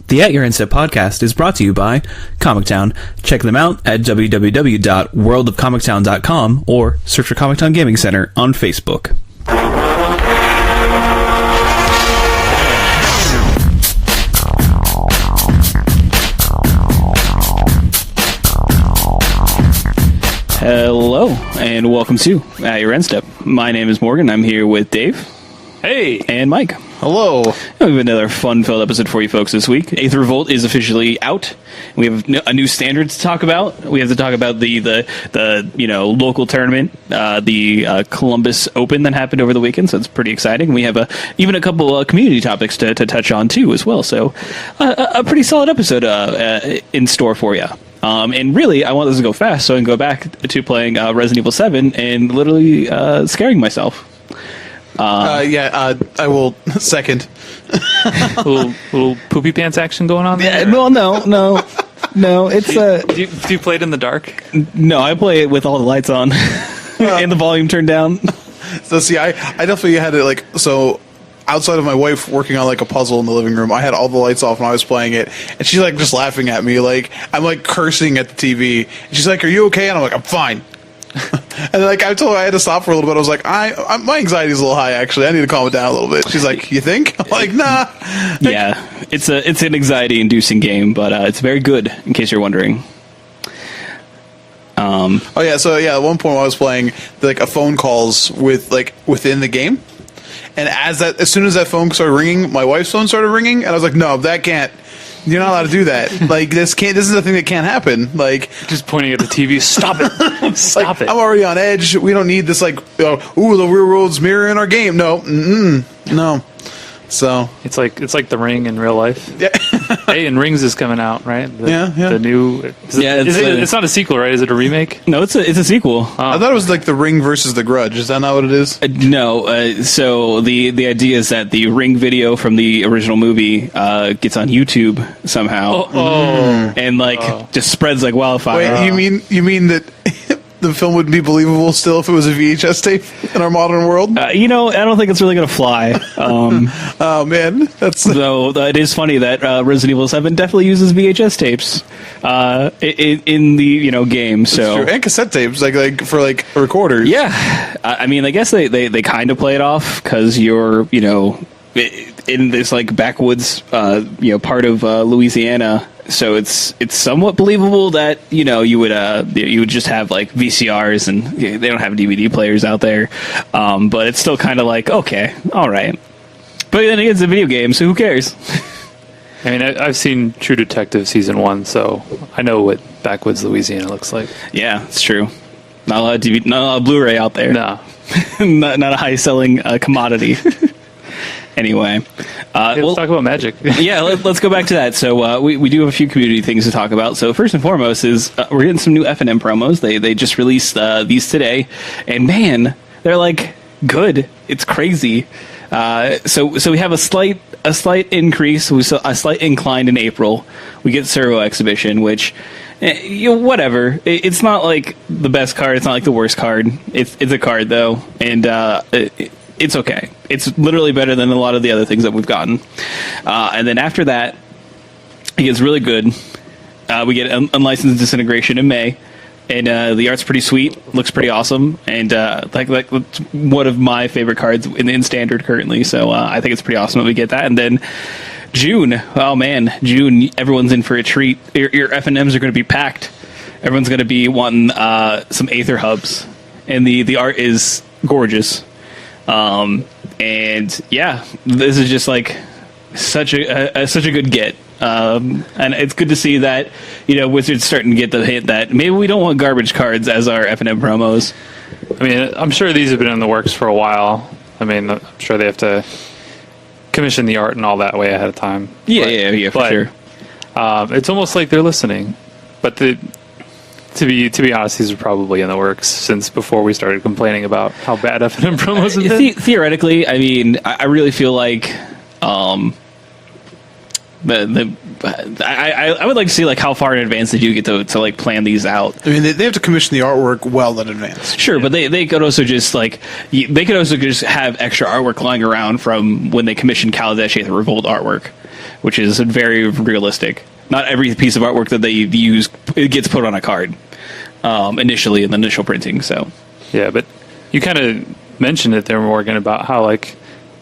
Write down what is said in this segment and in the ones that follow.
The At Your Instep podcast is brought to you by Comic Town. Check them out at www.worldofcomictown.com or search for Comic Town Gaming Center on Facebook. Hello, and welcome to At Your Instep. My name is Morgan. I'm here with Dave. Hey. And Mike. Hello. We have another fun-filled episode for you folks this week. Aether Revolt is officially out. We have a new standard to talk about. We have to talk about the local tournament, the Columbus Open that happened over the weekend, so it's pretty exciting. We have even a couple community topics to touch on, too, as well. So a pretty solid episode in store for you. And really, I want this to go fast so I can go back to playing Resident Evil 7 and literally scaring myself. I will second. little poopy pants action going on there? Yeah, no. It's Do you play it in the dark? No, I play it with all the lights on and the volume turned down. So see, I definitely had it outside of my wife working on a puzzle in the living room, I had all the lights off when I was playing it, and she's just laughing at me, I'm cursing at the TV. And she's like, "Are you okay?" And I'm like, "I'm fine." And I told her I had to stop for a little bit. I was like, my anxiety's a little high, actually. I need to calm it down a little bit. She's like, "You think?" I'm like, "Nah." Yeah, it's an anxiety-inducing game, but it's very good, in case you're wondering. At one point while I was playing, a phone calls within the game. And as soon as that phone started ringing, my wife's phone started ringing, and I was like, "No, that can't. You're not allowed to do that. This is a thing that can't happen." Just pointing at the TV. Stop it! Stop it! I'm already on edge. We don't need this. The real world's mirror in our game. No, no. So it's like the Ring in real life. Yeah. Hey, and Rings is coming out, right? The new. It's not a sequel, right? Is it a remake? No, it's a sequel. I thought it was The Ring versus The Grudge. Is that not what it is? No. So the idea is that the Ring video from the original movie gets on YouTube somehow, and just spreads like wildfire. Wait, you mean that? The film wouldn't be believable still if it was a VHS tape in our modern world? I don't think it's really going to fly. Oh, man. Though it is funny that Resident Evil 7 definitely uses VHS tapes in the game. So true. And cassette tapes, for recorders. Yeah. I guess they kind of play it off because you're, in this backwoods, part of Louisiana. So it's somewhat believable that you would just have VCRs and they don't have DVD players out there, but it's still kind of okay, all right. But then it's a video game, so who cares? I've seen True Detective season 1, so I know what backwoods Louisiana looks like. Yeah, it's true. Not a lot of Blu-ray out there. No, not a high selling commodity. Anyway, let's talk about Magic. Yeah, let's go back to that. So we do have a few community things to talk about. So first and foremost is we're getting some new FNM promos. They just released these today, and man, they're good. It's crazy. So we have a slight increase. We saw a slight incline in April. We get Servo Exhibition, which whatever. It's not the best card. It's not the worst card. It's a card though, and it's okay. It's literally better than a lot of the other things that we've gotten. And then after that, it gets really good. We get Unlicensed Disintegration in May. And the art's pretty sweet. Looks pretty awesome. And one of my favorite cards in Standard currently. So I think it's pretty awesome that we get that. And then June. Oh, man. June, everyone's in for a treat. Your FNMs are going to be packed. Everyone's going to be wanting some Aether hubs. And the art is gorgeous. And yeah, this is just such a good get. And it's good to see that, Wizards starting to get the hint that maybe we don't want garbage cards as our FNM promos. I'm sure these have been in the works for a while. I'm sure they have to commission the art and all that way ahead of time. Yeah, for sure. It's almost like they're listening, but to be honest, these are probably in the works since before we started complaining about how bad FNM promos have been. Theoretically, I really feel I would like to see like how far in advance did you get to like plan these out. I mean, they have to commission the artwork well in advance. Sure, but they could also just like they could also just have extra artwork lying around from when they commissioned Kaladesh the Revolt artwork, which is very realistic. Not every piece of artwork that they use it gets put on a card initially in the initial printing. So Yeah, but you kind of mentioned it there, Morgan, about how like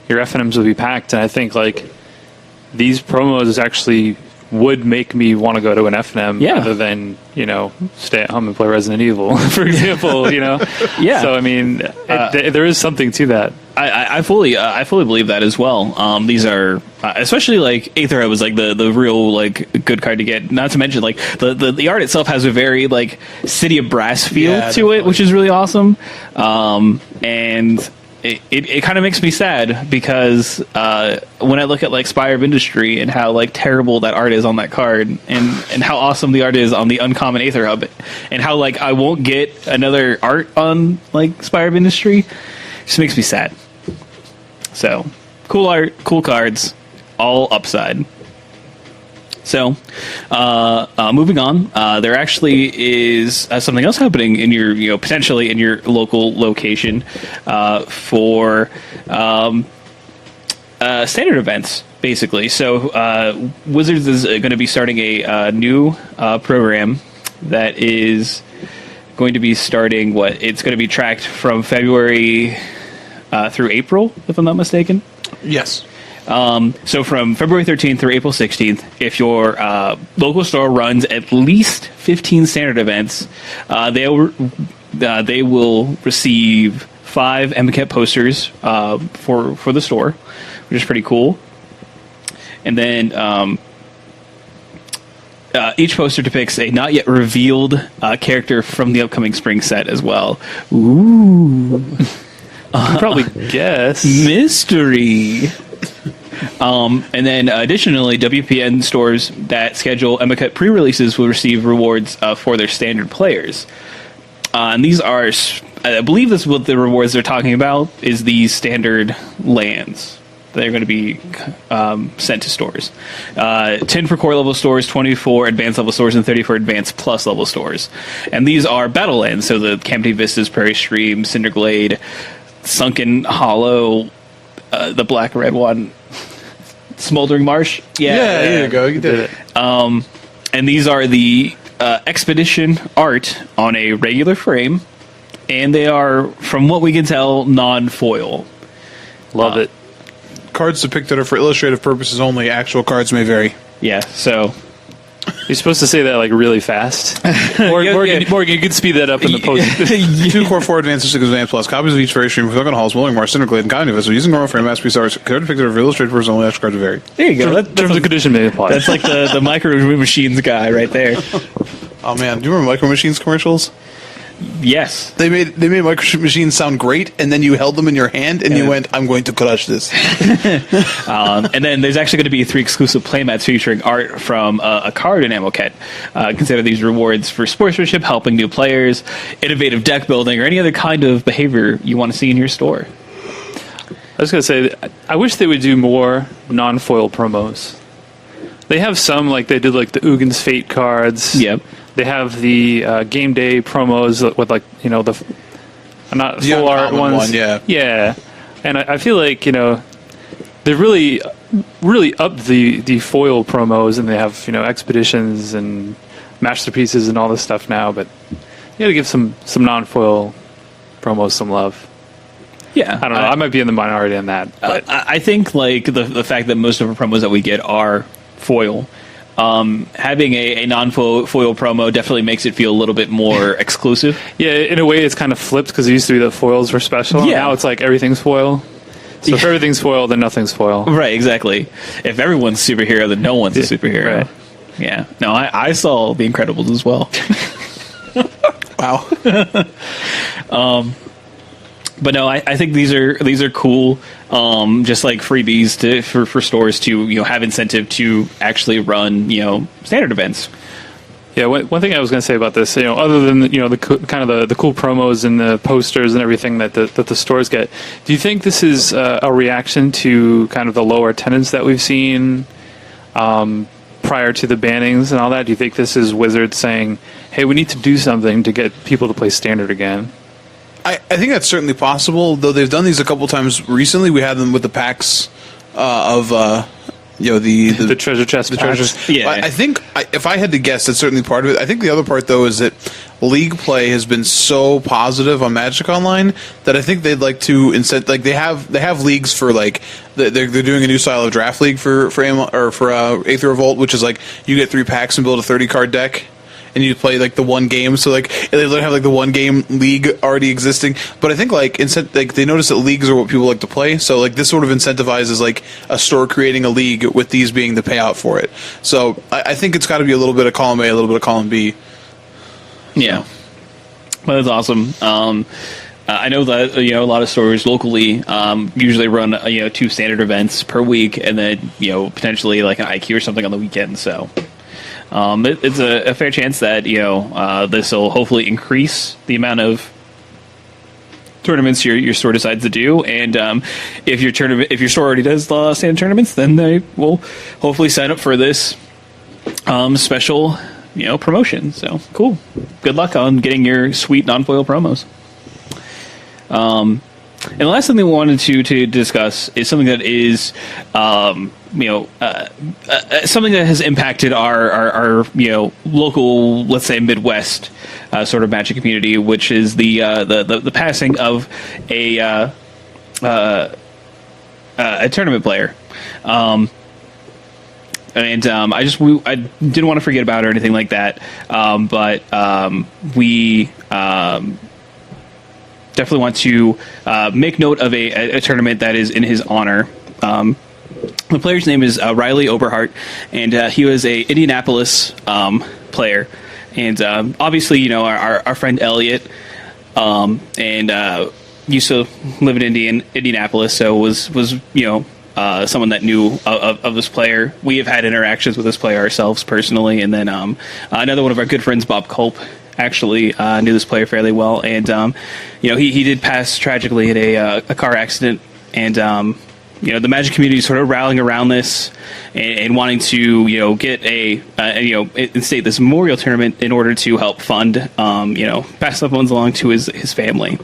your FNMs would be packed, and I think like these promos actually would make me want to go to an FNM rather than, stay at home and play Resident Evil, for example, Yeah. So, I mean, there is something to that. I fully believe that as well. These are especially like Aether was like the real like good card to get. Not to mention like the art itself has a very like City of Brass feel to definitely. it, which is really awesome. And it kind of makes me sad because when I look at like Spire of Industry and how like terrible that art is on that card, and how awesome the art is on the uncommon Aether Hub, and how like I won't get another art on like Spire of Industry, just makes me sad. So cool art, cool cards, all upside. So, moving on, there actually is something else happening in your, potentially in your local location for standard events, basically. So, Wizards is going to be starting a new program that is going to be starting it's going to be tracked from February through April, if I'm not mistaken. Yes. So from February 13th through April 16th, if your local store runs at least 15 standard events, they will receive 5 MCAT posters for the store, which is pretty cool. And then each poster depicts a not yet revealed character from the upcoming spring set as well. Ooh, You can probably guess. mystery. And then additionally, WPN stores that schedule Emicut pre-releases will receive rewards for their standard players. And these are, I believe this is what the rewards they're talking about, is these standard lands. They're going to be sent to stores. 10 for core level stores, 20 for advanced level stores, and 30 for advanced plus level stores. And these are battle lands, so the Campty Vistas, Prairie Stream, Cinderglade, Sunken Hollow, the black red one, Smoldering Marsh. Yeah, there you go. You did it. And these are the expedition art on a regular frame, and they are, from what we can tell, non-foil. Love it. Cards depicted are for illustrative purposes only. Actual cards may vary. Yeah, so You're supposed to say that like really fast. Morgan, you could speed that up in the post. 2 core 4 advanced 6 advanced plus copies of each Fairy Stream, Sunken Halls, Willing Mars, Cinderglade, and Kind of So using normal frame masterpiece arts, card depicted are for illustrative purposes only. Actual cards vary. there you go. Terms and condition may apply. That's like the Micro Machines guy right there. Oh man, do you remember Micro Machines commercials? Yes. They made Micro Machines sound great, and then you held them in your hand and you Yeah. went, "I'm going to crush this." And then there's actually going to be 3 exclusive playmats featuring art from a card in Amoket. Consider these rewards for sportsmanship, helping new players, innovative deck building, or any other kind of behavior you want to see in your store. I was going to say, I wish they would do more non-foil promos. They have some, like they did like the Ugin's Fate cards. Yep. They have the game day promos with like, the not The full art uncommon ones. one, yeah. Yeah. And I feel like, they really upped the foil promos, and they have, expeditions and masterpieces and all this stuff now, but you got to give some non-foil promos some love. Yeah. I don't know. I might be in the minority on that, but I think like the fact that most of the promos that we get are foil. Having a non-foil promo definitely makes it feel a little bit more exclusive. yeah, in a way it's kind of flipped because it used to be that foils were special. Yeah. Now it's like everything's foil. So if everything's foil, then nothing's foil. Right, exactly. If everyone's superhero, then no one's a superhero. Right. Yeah. No, I saw The Incredibles as well. Wow. But no, I think these are cool. Just like freebies for stores to have incentive to actually run standard events. Yeah, one thing I was going to say about this, other than the cool promos and the posters and everything that the stores get, do you think this is a reaction to kind of the lower attendance that we've seen prior to the bannings and all that? Do you think this is Wizards saying, hey, we need to do something to get people to play Standard again? I think that's certainly possible, though they've done these a couple times recently. We had them with the packs of the treasure chest packs. Yeah. I think if I had to guess, that's certainly part of it. I think the other part, though, is that League play has been so positive on Magic Online that I think they'd like to incent. Like they have leagues for like they're doing a new style of draft league for Aether Revolt, which is like you get 3 packs and build a 30-card deck. And you play like the one game, so like they literally have like the one game league already existing. But I think like they notice that leagues are what people like to play, so like this sort of incentivizes like a store creating a league with these being the payout for it. So I think it's got to be a little bit of column A, a little bit of column B. Yeah, well, that's awesome. I know that a lot of stores locally usually run 2 standard events per week, and then potentially like an IQ or something on the weekend. So. It's a fair chance that this will hopefully increase the amount of tournaments your store decides to do, and if your store already does standard tournaments, then they will hopefully sign up for this special promotion. So cool. Good luck on getting your sweet non-foil promos. And the last thing we wanted to discuss is something that is, something that has impacted our local, let's say Midwest sort of Magic community, which is the passing of a tournament player. I didn't want to forget about it or anything like that, but we. Definitely want to make note of a tournament that is in his honor. The player's name is Riley Oberhart, and he was a Indianapolis player. And obviously, our friend Elliot, and used to live in Indianapolis, so was someone that knew of this player. We have had interactions with this player ourselves personally, and then another one of our good friends, Bob Culp, actually knew this player fairly well, and he did pass tragically in a car accident, and the Magic community is sort of rallying around this and wanting to get instate this memorial tournament in order to help fund pass the funds along to his family.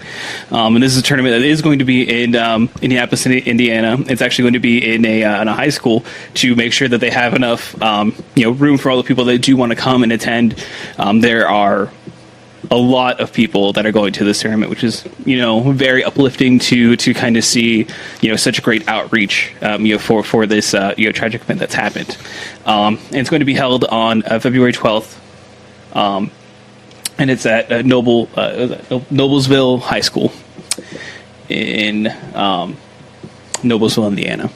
And this is a tournament that is going to be in Indianapolis, Indiana. It's actually going to be in a high school to make sure that they have enough room for all the people that do want to come and attend. There are a lot of people that are going to this tournament, which is very uplifting to kind of see such a great outreach for this tragic event that's happened. And it's going to be held on February 12th, and it's at Noblesville High School in Noblesville, Indiana.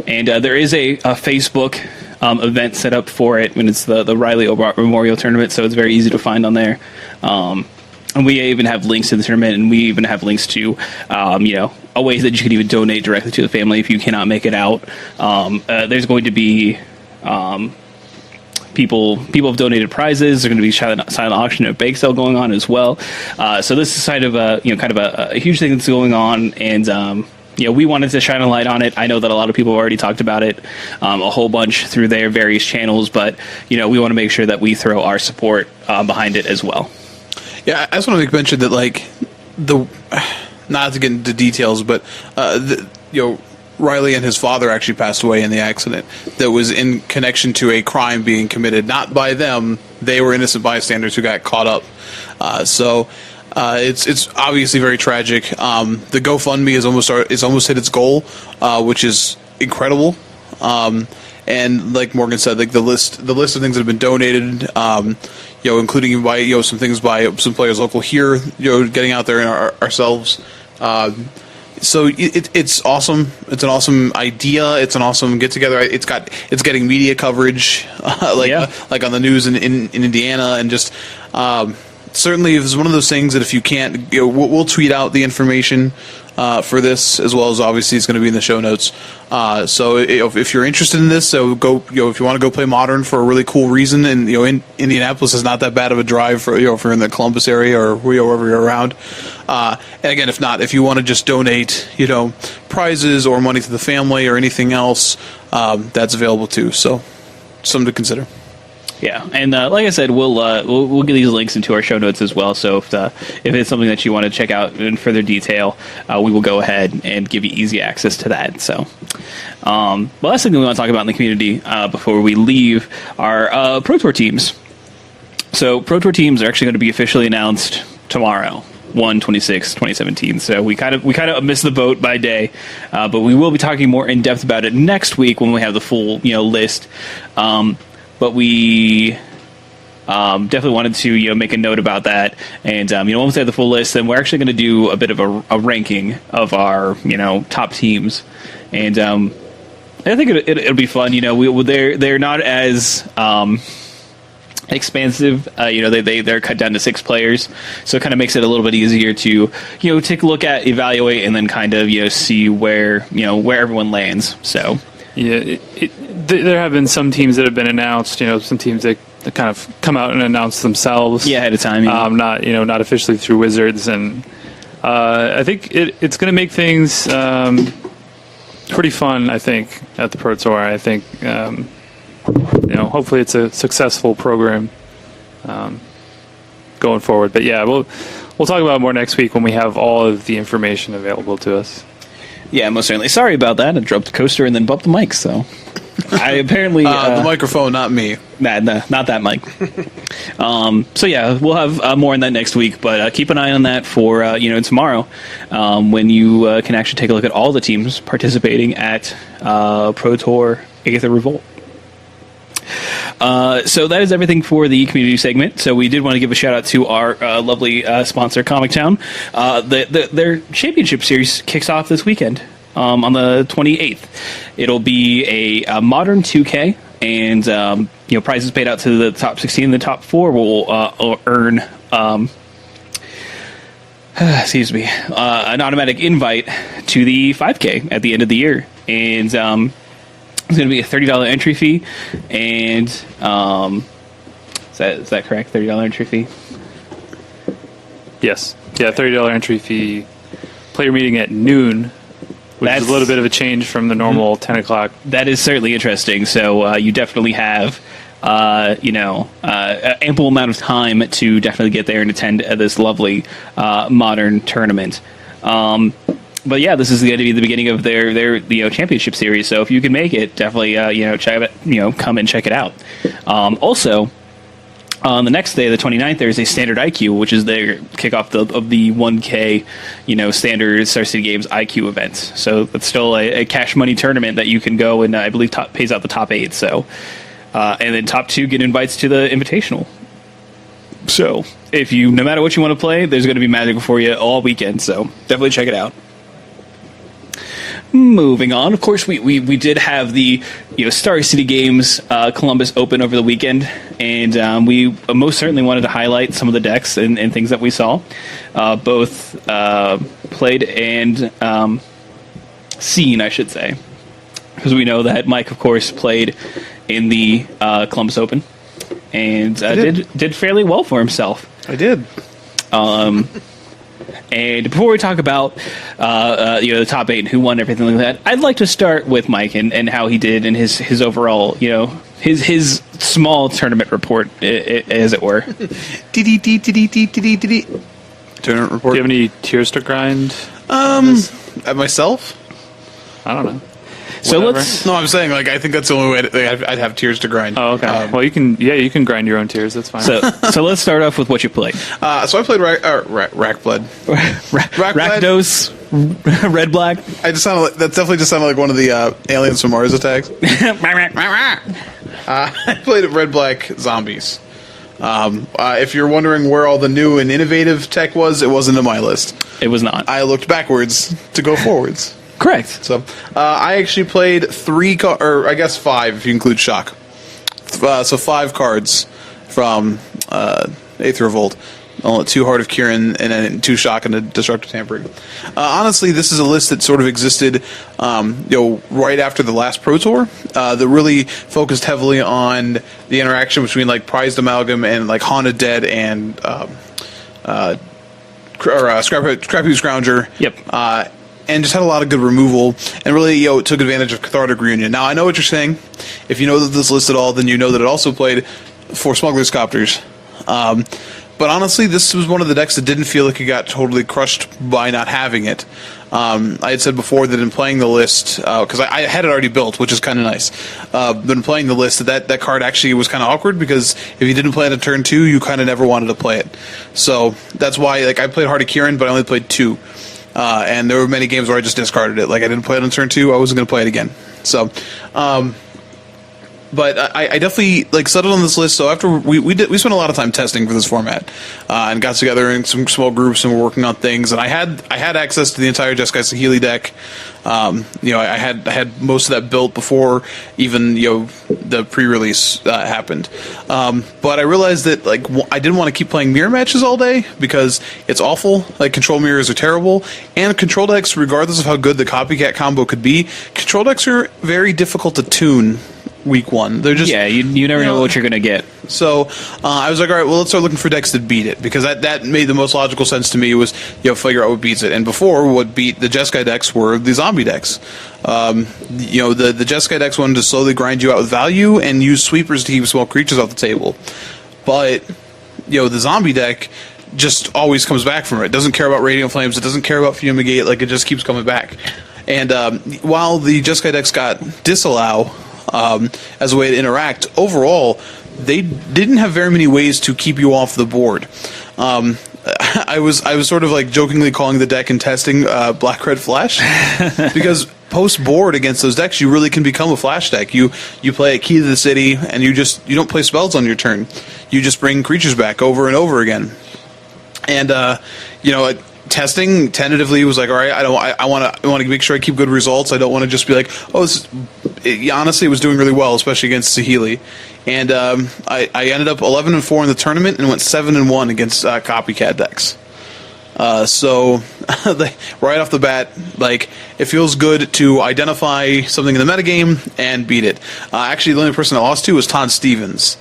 And there is a Facebook event set up for it, and it's the Riley Oberhart Memorial Tournament, so it's very easy to find on there. And we even have links to the tournament, and we even have links to a ways that you can even donate directly to the family if you cannot make it out. There's going to be people have donated prizes. There's going to be silent auction and a bake sale going on as well. So this is kind of a huge thing that's going on, and we wanted to shine a light on it. I know that a lot of people have already talked about it a whole bunch through their various channels, but we want to make sure that we throw our support behind it as well. Yeah, I just want to make mention that not to get into details, but Riley and his father actually passed away in the accident that was in connection to a crime being committed, not by them. They were innocent bystanders who got caught up. So it's obviously very tragic. The GoFundMe is almost hit its goal, which is incredible. And like Morgan said, like the list of things that have been donated, including by some things by some players local here, getting out there and ourselves. So it's awesome. It's an awesome idea. It's an awesome get together. It's getting media coverage, like on the news in Indiana, and just certainly it's one of those things that if you can't, we'll tweet out the information for this, as well as obviously it's going to be in the show notes. So if you're interested in this, so go. If you want to go play Modern for a really cool reason, and Indianapolis is not that bad of a drive for if you're in the Columbus area or wherever you're around. And again, if you want to just donate, prizes or money to the family or anything else, that's available too. So something to consider. Yeah, and like I said, we'll get these links into our show notes as well. So if it's something that you want to check out in further detail, we will go ahead and give you easy access to that. So, last thing we want to talk about in the community before we leave are Pro Tour teams. So Pro Tour teams are actually going to be officially announced tomorrow, 1/26/2017. So we kind of missed the boat by day, but we will be talking more in depth about it next week when we have the full list. But we definitely wanted to make a note about that. And once we have the full list, then we're actually going to do a bit of a ranking of our top teams. And I think it'll be fun. They're not as expansive. They're cut down to 6 players, so it kind of makes it a little bit easier to take a look at, evaluate, and then kind of see where everyone lands. So yeah, there have been some teams that have been announced. Some teams that kind of come out and announce themselves. Yeah, ahead of time. Not officially through Wizards, and I think it's going to make things pretty fun. I think at the Pro Tour. I think hopefully it's a successful program going forward. But yeah, we'll talk about it more next week when we have all of the information available to us. Yeah, most certainly. Sorry about that. I dropped the coaster and then bumped the mic, so I apparently... the microphone, not me. Nah, not that mic. So yeah, we'll have more on that next week, but keep an eye on that for tomorrow, when you can actually take a look at all the teams participating at Pro Tour Aether Revolt. So that is everything for the community segment. So we did want to give a shout out to our lovely sponsor, Comic Town. Their championship series kicks off this weekend on the 28th. It'll be a modern 2K, and prizes paid out to the top 16. The top 4 will earn an automatic invite to the 5K at the end of the year, and it's going to be a $30 entry fee, and is that correct? $30 entry fee. Yes. Yeah, $30 entry fee. Player meeting at noon, which is a little bit of a change from the normal 10 o'clock. That is certainly interesting. So you definitely have ample amount of time to definitely get there and attend this lovely modern tournament. But yeah, this is going to be the beginning of their championship series. So if you can make it, definitely come and check it out. Also, on the next day, the 29th, there's a standard IQ, which is their kickoff of the 1K standard Star City Games IQ event. So it's still a cash money tournament that you can go, and I believe pays out the top 8. So and then top 2 get invites to the Invitational. So no matter what you want to play, there's going to be Magic for you all weekend. So definitely check it out. Moving on, of course, we did have the Star City Games Columbus Open over the weekend, and we most certainly wanted to highlight some of the decks and things that we saw, both played and seen, I should say, because we know that Mike, of course, played in the Columbus Open and did fairly well for himself. I did. And before we talk about the top 8 and who won everything like that, I'd like to start with Mike and how he did in his overall, his small tournament report, as it were. Tournament report. Do you have any tiers to grind? At myself? I don't know. So Whatever. No, I'm saying I think that's the only way I'd have tiers to grind. Oh, okay. Well, you can grind your own tiers. That's fine. So let's start off with what you played. So I played Rakblad. Rakdos, Red Black. That definitely just sounded like one of the aliens from Mars attacks. I played Red Black Zombies. If you're wondering where all the new and innovative tech was, it wasn't in my list. It was not. I looked backwards to go forwards. Correct. So I actually played 5 if you include Shock. So 5 cards from Aether Revolt. 2 Heart of Kirin and then 2 Shock and a Destructive Tampering. Honestly, this is a list that sort of existed right after the last Pro Tour that really focused heavily on the interaction between Prized Amalgam and Haunted Dead and Scrappy Scrounger. Yep. and just had a lot of good removal, and really, took advantage of Cathartic Reunion. Now, I know what you're saying. If you know that this list at all, then you know that it also played for Smuggler's Copters. But honestly, this was one of the decks that didn't feel like it got totally crushed by not having it. I had said before that in playing the list, because I had it already built, which is kind of nice, but in playing the list, that card actually was kind of awkward, because if you didn't play it on turn 2, you kind of never wanted to play it. So that's why, I played Heart of Kiran, but I only played 2. And there were many games where I just discarded it. I didn't play it on turn 2, I wasn't going to play it again. So, but I definitely settled on this list. So after we spent a lot of time testing for this format, and got together in some small groups and were working on things. And I had access to the entire Jeskai Saheeli deck. I had most of that built before even the pre-release happened. But I realized that I didn't want to keep playing mirror matches all day, because it's awful. Control mirrors are terrible, and control decks, regardless of how good the copycat combo could be, control decks are very difficult to tune. Week 1, they're just you never know what you're gonna get. So I was like, all right, well, let's start looking for decks that beat it, because that made the most logical sense to me, was figure out what beats it. And before, what beat the Jeskai decks were the zombie decks. The Jeskai decks wanted to slowly grind you out with value and use sweepers to keep small creatures off the table, but the zombie deck just always comes back from it. It doesn't care about Radiant Flames, it doesn't care about Fumigate, it just keeps coming back. And while the Jeskai decks got Disallow as a way to interact, overall, they didn't have very many ways to keep you off the board. I was sort of jokingly calling the deck in testing Black Red Flash, because post board against those decks, you really can become a flash deck. You play a Key to the City, and you don't play spells on your turn. You just bring creatures back over and over again. And testing tentatively was all right, I want to make sure I keep good results. I don't want to just be honestly, it was doing really well, especially against Saheeli. And I ended up 11-4 in the tournament and went 7-1 against copycat decks. So right off the bat, it feels good to identify something in the metagame and beat it. Actually, the only person I lost to was Todd Stevens.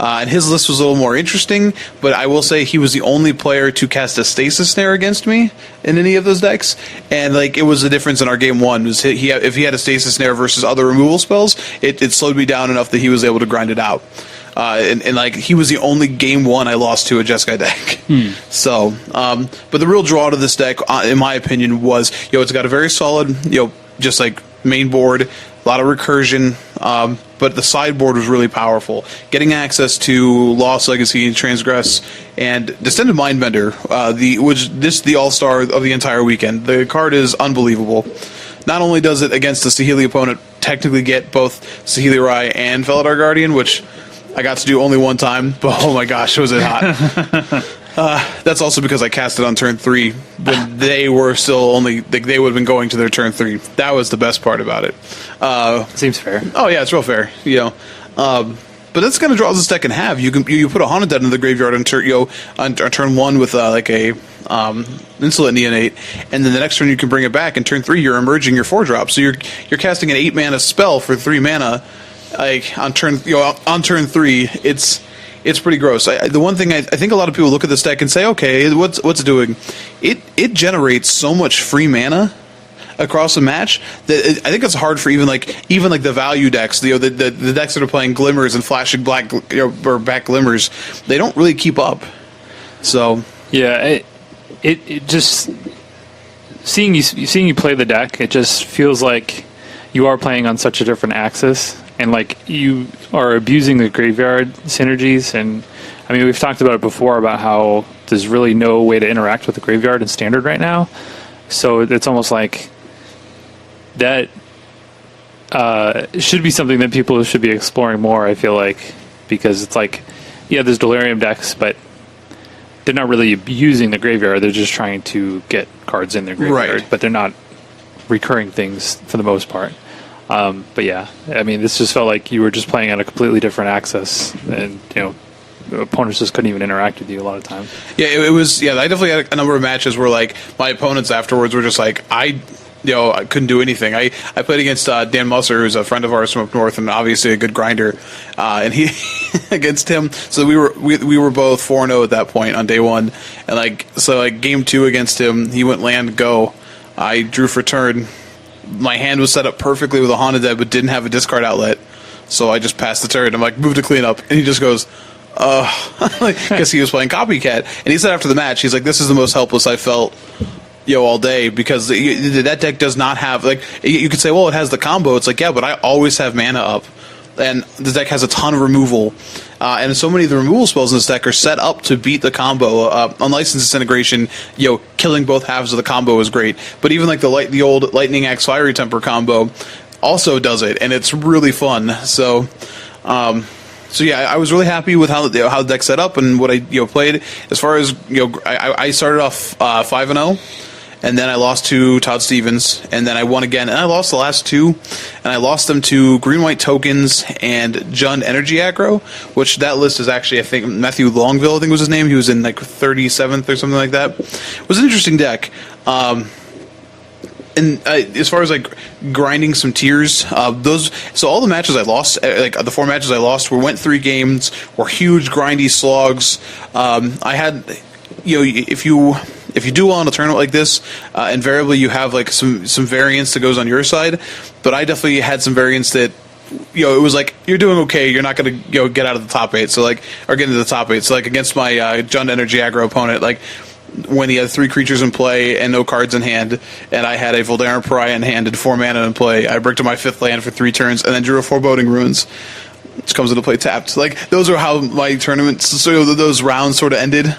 And his list was a little more interesting, but I will say he was the only player to cast a Stasis Snare against me in any of those decks. And it was the difference in our game 1 was if he had a Stasis Snare versus other removal spells, it slowed me down enough that he was able to grind it out. And he was the only game 1 I lost to a Jeskai deck. So, but the real draw to this deck, in my opinion, was it's got a very solid just main board, a lot of recursion, but the sideboard was really powerful. Getting access to Lost Legacy and Transgress and Descended Mindbender, the all-star of the entire weekend. The card is unbelievable. Not only does it, against the Saheeli opponent, technically get both Saheeli Rai and Felidar Guardian, which I got to do only one time, but oh my gosh, was it hot. That's also because I cast it on turn 3, but they were still only, they would have been going to their turn 3. That was the best part about it. Seems fair. Oh yeah, it's real fair. But that's kind of draws this deck in half. You put a Haunted Dead in the graveyard on turn 1 with a Insolent Neonate, and then the next turn you can bring it back. And turn 3 you're emerging your 4-drop, so you're casting an 8 mana spell for 3 mana. On turn 3, it's pretty gross. The one thing I think a lot of people look at this deck and say, okay, what's it doing? It generates so much free mana across a match that I think it's hard for even the value decks, the decks that are playing Glimmers and flashing black or back Glimmers, they don't really keep up. So yeah, it just seeing you play the deck, it just feels like you are playing on such a different axis. And you are abusing the graveyard synergies, and I mean we've talked about it before about how there's really no way to interact with the graveyard in Standard right now. So it's almost like that should be something that people should be exploring more. I feel like, because it's there's Delirium decks, but they're not really using the graveyard. They're just trying to get cards in their graveyard, but they're not recurring things for the most part. But yeah, I mean, this just felt like you were just playing on a completely different axis, and opponents just couldn't even interact with you a lot of times. Yeah, it was. Yeah, I definitely had a number of matches where my opponents afterwards were just I couldn't do anything. I played against Dan Musser, who's a friend of ours from up north, and obviously a good grinder. And he against him, so we were both 4-0 at that point on day 1, and game 2 against him, he went land go. I drew for turn. My hand was set up perfectly with a Haunted Dead, but didn't have a discard outlet. So I just passed the turn. I'm like, move to clean up. And he just goes, because he was playing Copycat. And he said after the match, he's like, this is the most helpless I felt all day, because that deck does not have, like, you could say, well, it has the combo. It's like, yeah, but I always have mana up. And the deck has a ton of removal. And so many of the removal spells in this deck are set up to beat the combo. Unlicensed Disintegration, killing both halves of the combo is great. But even like the old Lightning Axe Fiery Temper combo also does it, and it's really fun. So yeah, I was really happy with how the deck set up and what I played. As far as I started off 5-0. And then I lost to Todd Stevens, and then I won again, and I lost the last two, and I lost them to Green-White Tokens and Jund Energy Aggro, which that list is actually, I think, Matthew Longville, I think was his name. He was in like 37th or something like that. It was an interesting deck. And as far as like grinding some tiers, so all the matches I lost, like the 4 matches I lost, went 3 games, were huge grindy slogs. I had, if you do well in a tournament like this, invariably you have like some variance that goes on your side. But I definitely had some variance that, it was like, you're doing okay, you're not going to get out of the top 8, so like, or get into the top 8. So like against my Jund Energy Aggro opponent, like when he had 3 creatures in play and no cards in hand, and I had a Voldaren Pariah in hand and 4 mana in play, I bricked to my 5th land for 3 turns and then drew a Foreboding Runes, which comes into play tapped. Like, those are how my tournaments, so those rounds sort of ended.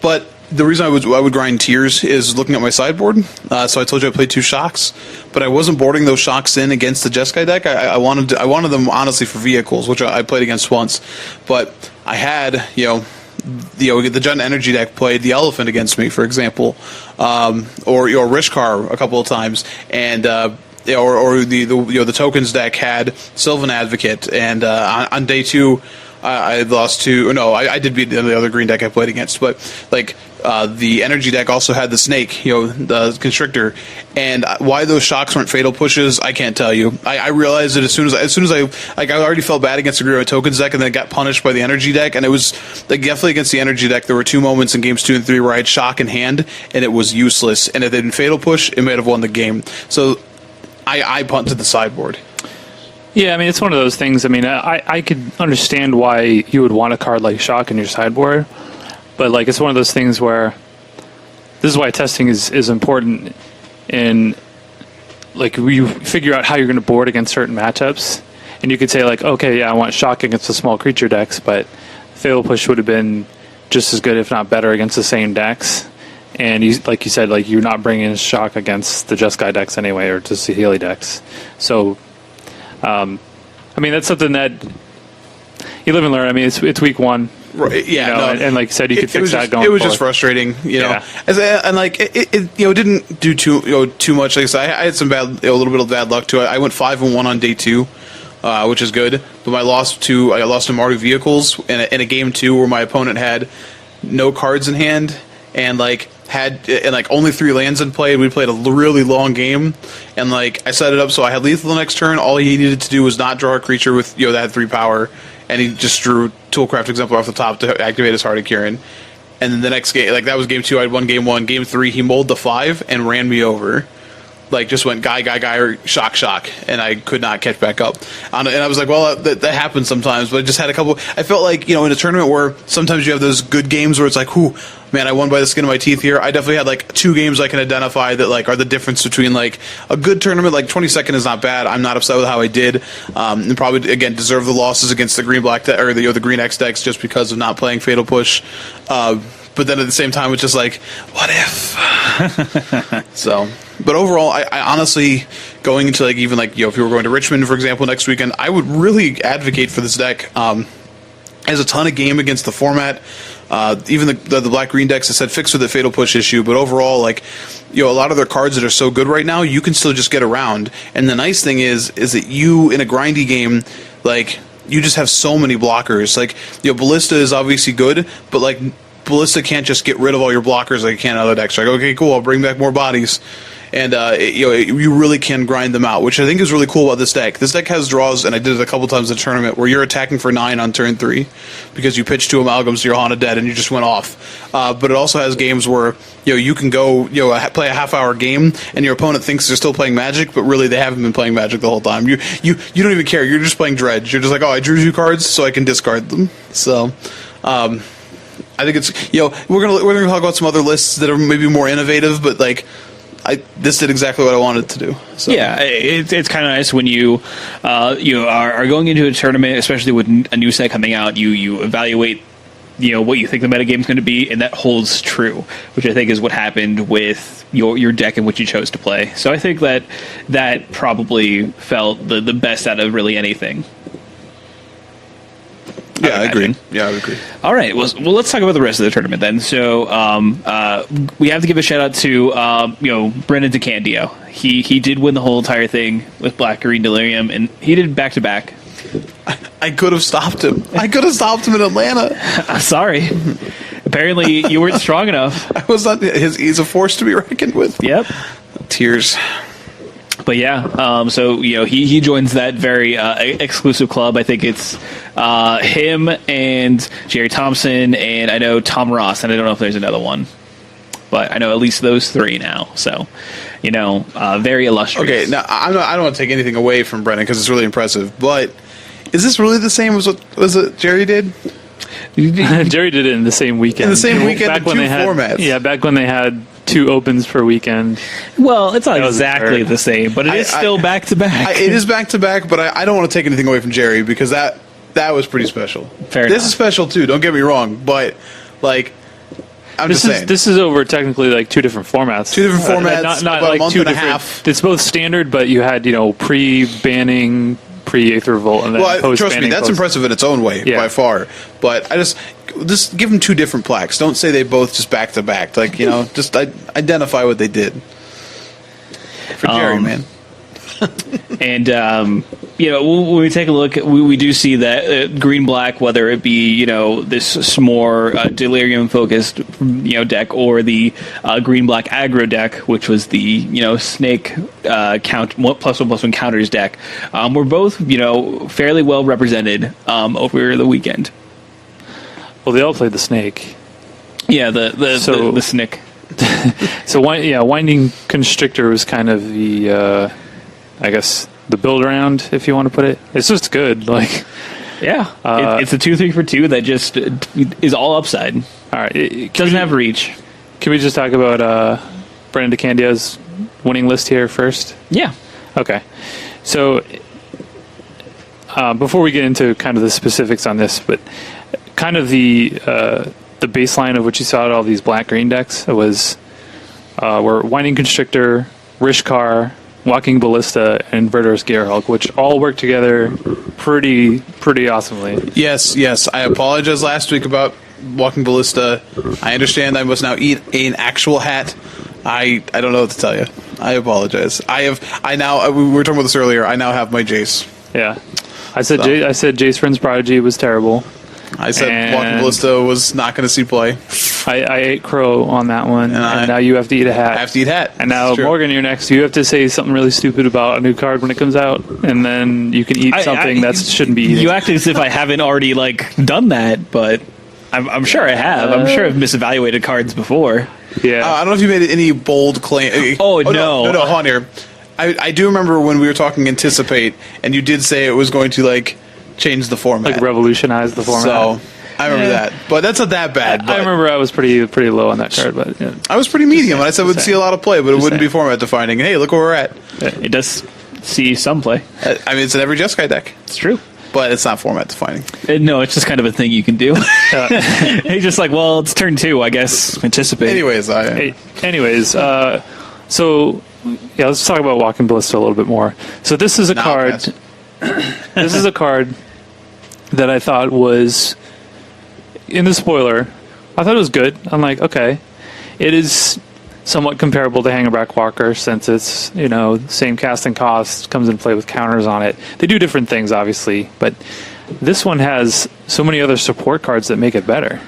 But the reason I would grind tiers is looking at my sideboard. So I told you I played 2 Shocks, but I wasn't boarding those Shocks in against the Jeskai deck. I wanted them honestly for vehicles, which I played against once. But I had the Jund Energy deck played the Elephant against me, for example, or Rishkar a couple of times, and or the Tokens deck had Sylvan Advocate, and on day 2. I lost to, no, I did beat the other green deck I played against, but like the energy deck also had the snake, the constrictor, and why those Shocks weren't fatal pushes, I can't tell you. I realized it as soon as I already felt bad against the Green Tokens deck, and then got punished by the energy deck, and it was like definitely against the energy deck. There were 2 moments in games 2 and 3 where I had Shock in hand, and it was useless, and if they didn't fatal push, it might have won the game. So I punted the sideboard. Yeah, I mean, it's one of those things. I mean, I could understand why you would want a card like Shock in your sideboard, but like it's one of those things where this is why testing is important, and like you figure out how you're going to board against certain matchups, and you could say like, okay, yeah, I want Shock against the small creature decks, but Fatal Push would have been just as good, if not better, against the same decks. And you, like you said, like you're not bringing Shock against the Jeskai decks anyway, or just the Healy decks. So, I mean, that's something that you live and learn. I mean, it's week 1, right? Yeah, and like you said, you could fix that going. It was just frustrating, Yeah. and like it didn't do too much. Like I said, I had some bad, a little bit of bad luck to it. I went 5-1 on day 2. Which is good, but I lost to Mardu Vehicles in a game 2 where my opponent had no cards in hand and had only 3 lands in play. We played a really long game, and like I set it up so I had lethal the next turn. All he needed to do was not draw a creature with that had 3 power, and he just drew Toolcraft Exemplar off the top to activate his Heart of Kirin. And then the next game, like that was game 2, I had won game 1. Game 3, he mulled the 5 and ran me over. Like just went guy, or shock, and I could not catch back up. And I was like, well, that happens sometimes. But I just had a couple. I felt like in a tournament where sometimes you have those good games where it's like, whoo, man, I won by the skin of my teeth here. I definitely had like 2 games I can identify that like are the difference between like a good tournament. Like 22nd is not bad. I'm not upset with how I did, and probably again deserve the losses against the green black or the green X decks just because of not playing Fatal Push. But then at the same time, it's just like, what if? So, but overall, I honestly, going into like even like if you were going to Richmond, for example, next weekend, I would really advocate for this deck. Has a ton of game against the format. Even the black green decks, I said fixed with the Fatal Push issue, but overall, like a lot of their cards that are so good right now, you can still just get around. And the nice thing is that you in a grindy game, like you just have so many blockers. Like Ballista is obviously good, but like Ballista can't just get rid of all your blockers like it can in other decks. Like, okay, cool, I'll bring back more bodies. and you really can grind them out, which I think is really cool about this deck. This deck has draws, and I did it a couple times in the tournament, where you're attacking for 9 on turn 3 because you pitched 2 amalgams to your Haunted Dead and you just went off. But it also has games where you can go play a half-hour game and your opponent thinks they're still playing Magic, but really they haven't been playing Magic the whole time. You don't even care. You're just playing Dredge. You're just like, oh, I drew 2 cards, so I can discard them. So, I think it's we're gonna talk about some other lists that are maybe more innovative, but like this did exactly what I wanted to do. So. Yeah, it's kind of nice when you are going into a tournament, especially with a new set coming out. You evaluate what you think the metagame is going to be, and that holds true, which I think is what happened with your deck and what you chose to play. So I think that probably felt the best out of really anything. Yeah, I agree. Yeah, I would agree. All right. Well, let's talk about the rest of the tournament then. So, we have to give a shout out to Brendan DeCandio. He did win the whole entire thing with Black Green Delirium, and he did back to back. I could have stopped him. I could have stopped him in Atlanta. Sorry. Apparently, you weren't strong enough. I was not. He's a force to be reckoned with. Yep. Tears. But yeah, so he joins that very exclusive club. I think it's him and Jerry Thompson, and I know Tom Ross, and I don't know if there's another one, but I know at least those 3 now. So, very illustrious. Okay, now I don't want to take anything away from Brennan because it's really impressive. But is this really the same as what Jerry did? Jerry did it in the same weekend. In the same weekend, back when they had formats. Yeah, back when they had 2 opens per weekend. Well, it's not exactly the same, but it is still back to back. It is back to back, but I don't want to take anything away from Jerry because that was pretty special. Fair enough. This is special too. Don't get me wrong, but like I'm just saying. This is over technically like 2 different formats. 2 different formats. Not about like a month 2 and a different. half. It's both standard, but you had pre-banning, pre-Aether Revolt, and then post-banning. Trust me, that's impressive in its own way by far. But I just give them 2 different plaques. Don't say they both just back to back. Like just identify what they did. For Jerry, man. And when we take a look, we do see that green black, whether it be this more delirium focused deck, or the green black aggro deck, which was the snake count +1/+1 counters deck, were both fairly well represented over the weekend. Well, they all played the snake. Yeah, the snake. So Winding Constrictor was kind of the I guess the build around, if you want to put it. It's just good. Like, yeah, it's a 2/3 for 2 that just is all upside. All right, it doesn't have reach. Can we just talk about Brendan DeCandio's winning list here first? Yeah. Okay. So before we get into kind of the specifics on this, but kind of the baseline of what you saw at all these black-green decks was were Winding Constrictor, Rishkar, Walking Ballista, and Verdurous Gearhulk, which all work together pretty awesomely. Yes. I apologize last week about Walking Ballista. I understand I must now eat an actual hat. I don't know what to tell you. I apologize. We were talking about this earlier. I now have my Jace. Yeah. I said Jace Friends Prodigy was terrible. I said Walking Ballista was not going to see play. I ate crow on that one, and now you have to eat a hat. I have to eat hat. And now, Morgan, you're next. You have to say something really stupid about a new card when it comes out, and then you can eat something that shouldn't be eaten. You act as if I haven't already done that, but I'm sure I have. I'm sure I've misevaluated cards before. Yeah. I don't know if you made any bold claim. Oh, no. No, hold on here. I do remember when we were talking Anticipate, and you did say it was going to change the format, revolutionize the format. So I remember that, but that's not that bad. I remember I was pretty low on that card, but yeah. I was pretty medium, and I said we'd see a lot of play, but it wouldn't be format defining. And hey, look where we're at. It does see some play. I mean, it's in every Jeskai deck. It's true, but it's not format defining. No, it's just kind of a thing you can do. He's just well, it's turn 2, I guess. Anticipate. Anyways, so yeah, let's talk about Walking Ballista a little bit more. So this is a card. This is a card that I thought was, in the spoiler, I thought it was good. I'm like, okay, it is somewhat comparable to Hangerback Walker since it's same casting cost, comes in play with counters on it. They do different things, obviously, but this one has so many other support cards that make it better.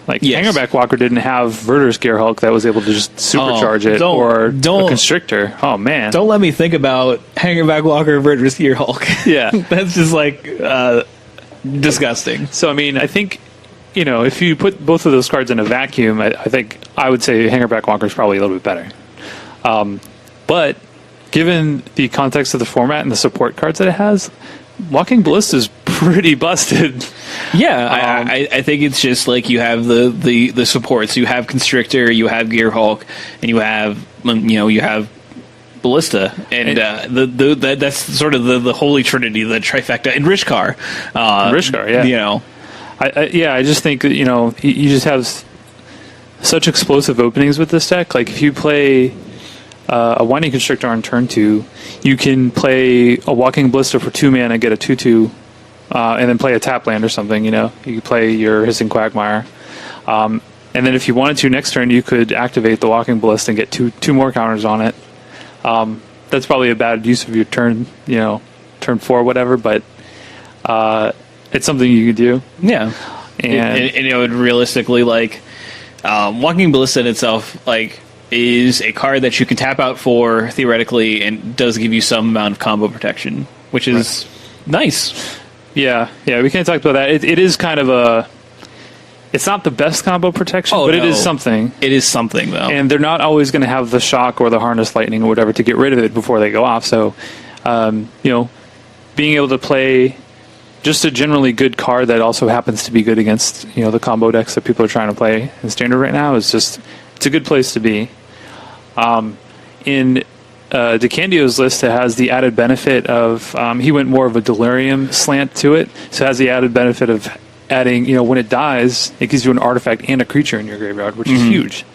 Like, Yes. Hangerback Walker didn't have Verder's Gearhulk that was able to just supercharge it, or a Constrictor. Oh, man. Don't let me think about Hangerback Walker versus Gearhulk. Yeah. That's just like disgusting. So, I mean, I think, you know, if you put both of those cards in a vacuum, I think I would say Hangerback Walker is probably a little bit better. But given the context of the format and the support cards that it has, Walking Ballista is pretty busted. Yeah, I think it's just like you have the supports. You have Constrictor, you have Gearhulk, and you have Ballista, and that's sort of the holy trinity, the trifecta, and Rishkar. Rishkar, yeah. You know, I just think that, you know, you just have such explosive openings with this deck. Like, if you play a Winding Constrictor on turn 2, you can play a Walking Ballista for 2 mana, get a 2/2, and then play a tap land or something. You know, you could play your Hissing Quagmire, and then if you wanted to next turn, you could activate the Walking Ballista and get two more counters on it. That's probably a bad use of your turn, you know, turn 4 or whatever, but it's something you could do. yeah, And it would realistically, like, Walking Ballista in itself, like, is a card that you can tap out for theoretically, and does give you some amount of combo protection, which is nice. Yeah, we can't talk about that. It is kind of it's not the best combo protection, but no. it is something. It is something, though. And they're not always going to have the shock or the harness lightning or whatever to get rid of it before they go off. So, you know, being able to play just a generally good card that also happens to be good against, you know, the combo decks that people are trying to play in Standard right now is just, it's a good place to be. In DeCandio's list, it has the added benefit of, he went more of a Delirium slant to it, so it has the added benefit of adding, you know, when it dies, it gives you an artifact and a creature in your graveyard, which is huge.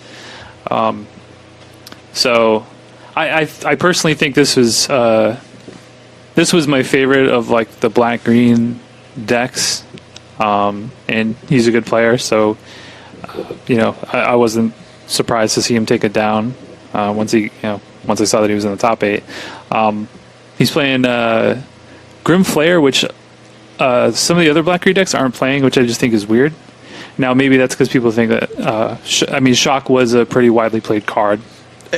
So I personally think this was my favorite of, like, the black-green decks, and he's a good player, so, you know, I wasn't surprised to see him take it down once I saw that he was in the top 8. He's playing Grim Flare, which some of the other black-green decks aren't playing, which I just think is weird. Now, maybe that's because people think that Shock was a pretty widely played card.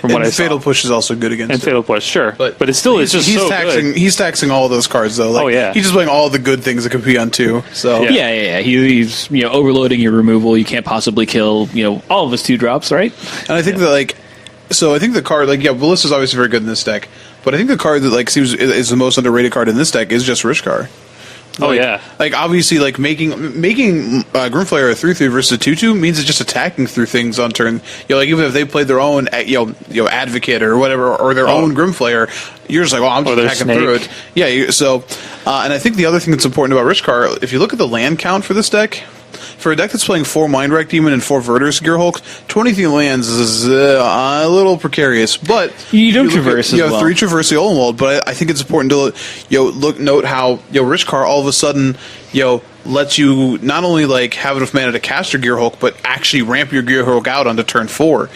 From what I saw. Fatal Push is also good against and it. Fatal Push, sure, but it's still it's just he's so taxing. good. He's taxing all of those cards though. Like, Oh, yeah. he's just playing all the good things that compete on 2. So Yeah. He's, you know, overloading your removal. You can't possibly kill, you know, all of his 2-drops, right? And I think that, like, so I think the card, like, yeah, Ballista's obviously very good in this deck, but I think the card that, like, seems is the most underrated card in this deck is just Rishkar. Oh, Like, yeah. Like, obviously, like, making Grimflayer a 3/3 versus a 2/2 means it's just attacking through things on turn. You know, like, even if they played their own, Advocate or whatever, or their own Grimflayer, you're just like, well, I'm just attacking Snake. through it. Yeah, and I think the other thing that's important about Rishkar, if you look at the land count for this deck, for a deck that's playing 4 Mindwreck Demon and 4 Verder's Gearhulk, 23 lands is a little precarious. But You don't traverse as well. 3 Traverse the Olenwald, but I think it's important to note how Rishkar all of a sudden lets you not only, like, have enough mana to cast your Gearhulk, but actually ramp your Gearhulk out onto turn 4.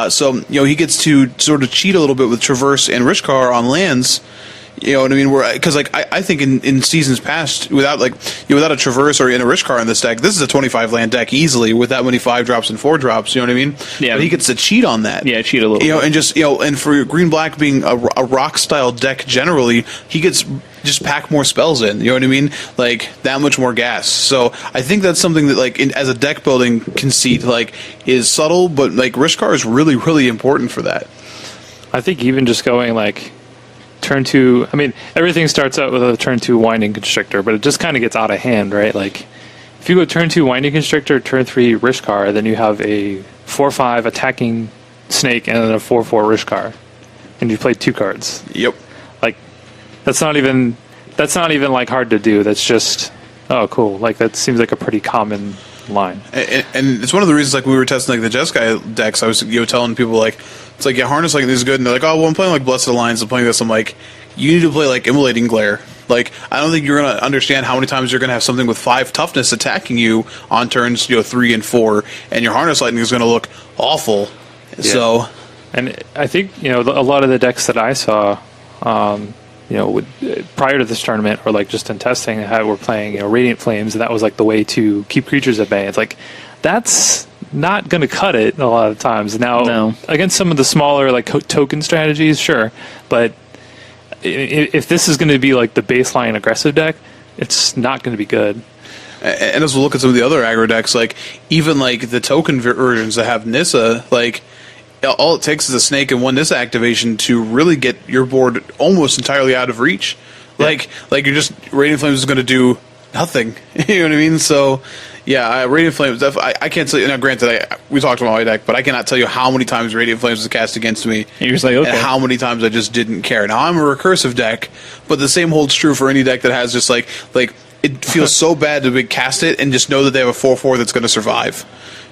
So he gets to sort of cheat a little bit with Traverse and Rishkar on lands. You know what I mean? Because, like, I think in seasons past, without a Traverse or in a Rishkar in this deck, this is a 25 land deck easily with that many 5-drops and 4-drops. You know what I mean? Yeah. But he gets to cheat on that. Yeah, cheat a little. And just and for Green Black being a rock style deck generally, he gets just pack more spells in. You know what I mean? Like, that much more gas. So I think that's something that, like, as a deck building conceit, like, is subtle, but, like, Rishkar is really, really important for that. I think even just going, like, turn 2, I mean, everything starts out with a turn 2 Winding Constrictor, but it just kind of gets out of hand, right? Like, if you go turn 2 Winding Constrictor, turn 3 Rishkar, then you have a 4/5 attacking Snake and then a 4/4 Rishkar, and you play 2 cards. Yep. Like, that's not even like hard to do. That's just, oh, cool. Like, that seems like a pretty common line. And it's one of the reasons, like, we were testing, like, the Jeskai decks. I was telling people, like, it's like, yeah, Harness Lightning is good, and they're like, oh, well, I'm playing, like, Blessed Alliance, I'm playing this. I'm like, you need to play, like, Immolating Glare. Like, I don't think you're going to understand how many times you're going to have something with 5 toughness attacking you on turns 3 and 4, and your Harness Lightning is going to look awful. Yeah. So, and I think a lot of the decks that I saw, prior to this tournament, or like just in testing, how we're playing Radiant Flames, and that was like the way to keep creatures at bay. It's like that's not going to cut it a lot of times. Now, No. against some of the smaller like token strategies, sure, but if this is going to be like the baseline aggressive deck, it's not going to be good. And as we look at some of the other aggro decks, like even like the token versions that have Nissa, like all it takes is a snake and one Nissa activation to really get your board almost entirely out of reach. Yeah. Like you're just Radiant Flames is going to do nothing. You know what I mean? So yeah, Radiant Flames. I can't say. Now, granted, we talked about my deck, but I cannot tell you how many times Radiant Flames was cast against me. And you're just like, okay. And how many times I just didn't care. Now I'm a recursive deck, but the same holds true for any deck that has just like it feels so bad to cast it and just know that they have a 4/4 that's going to survive.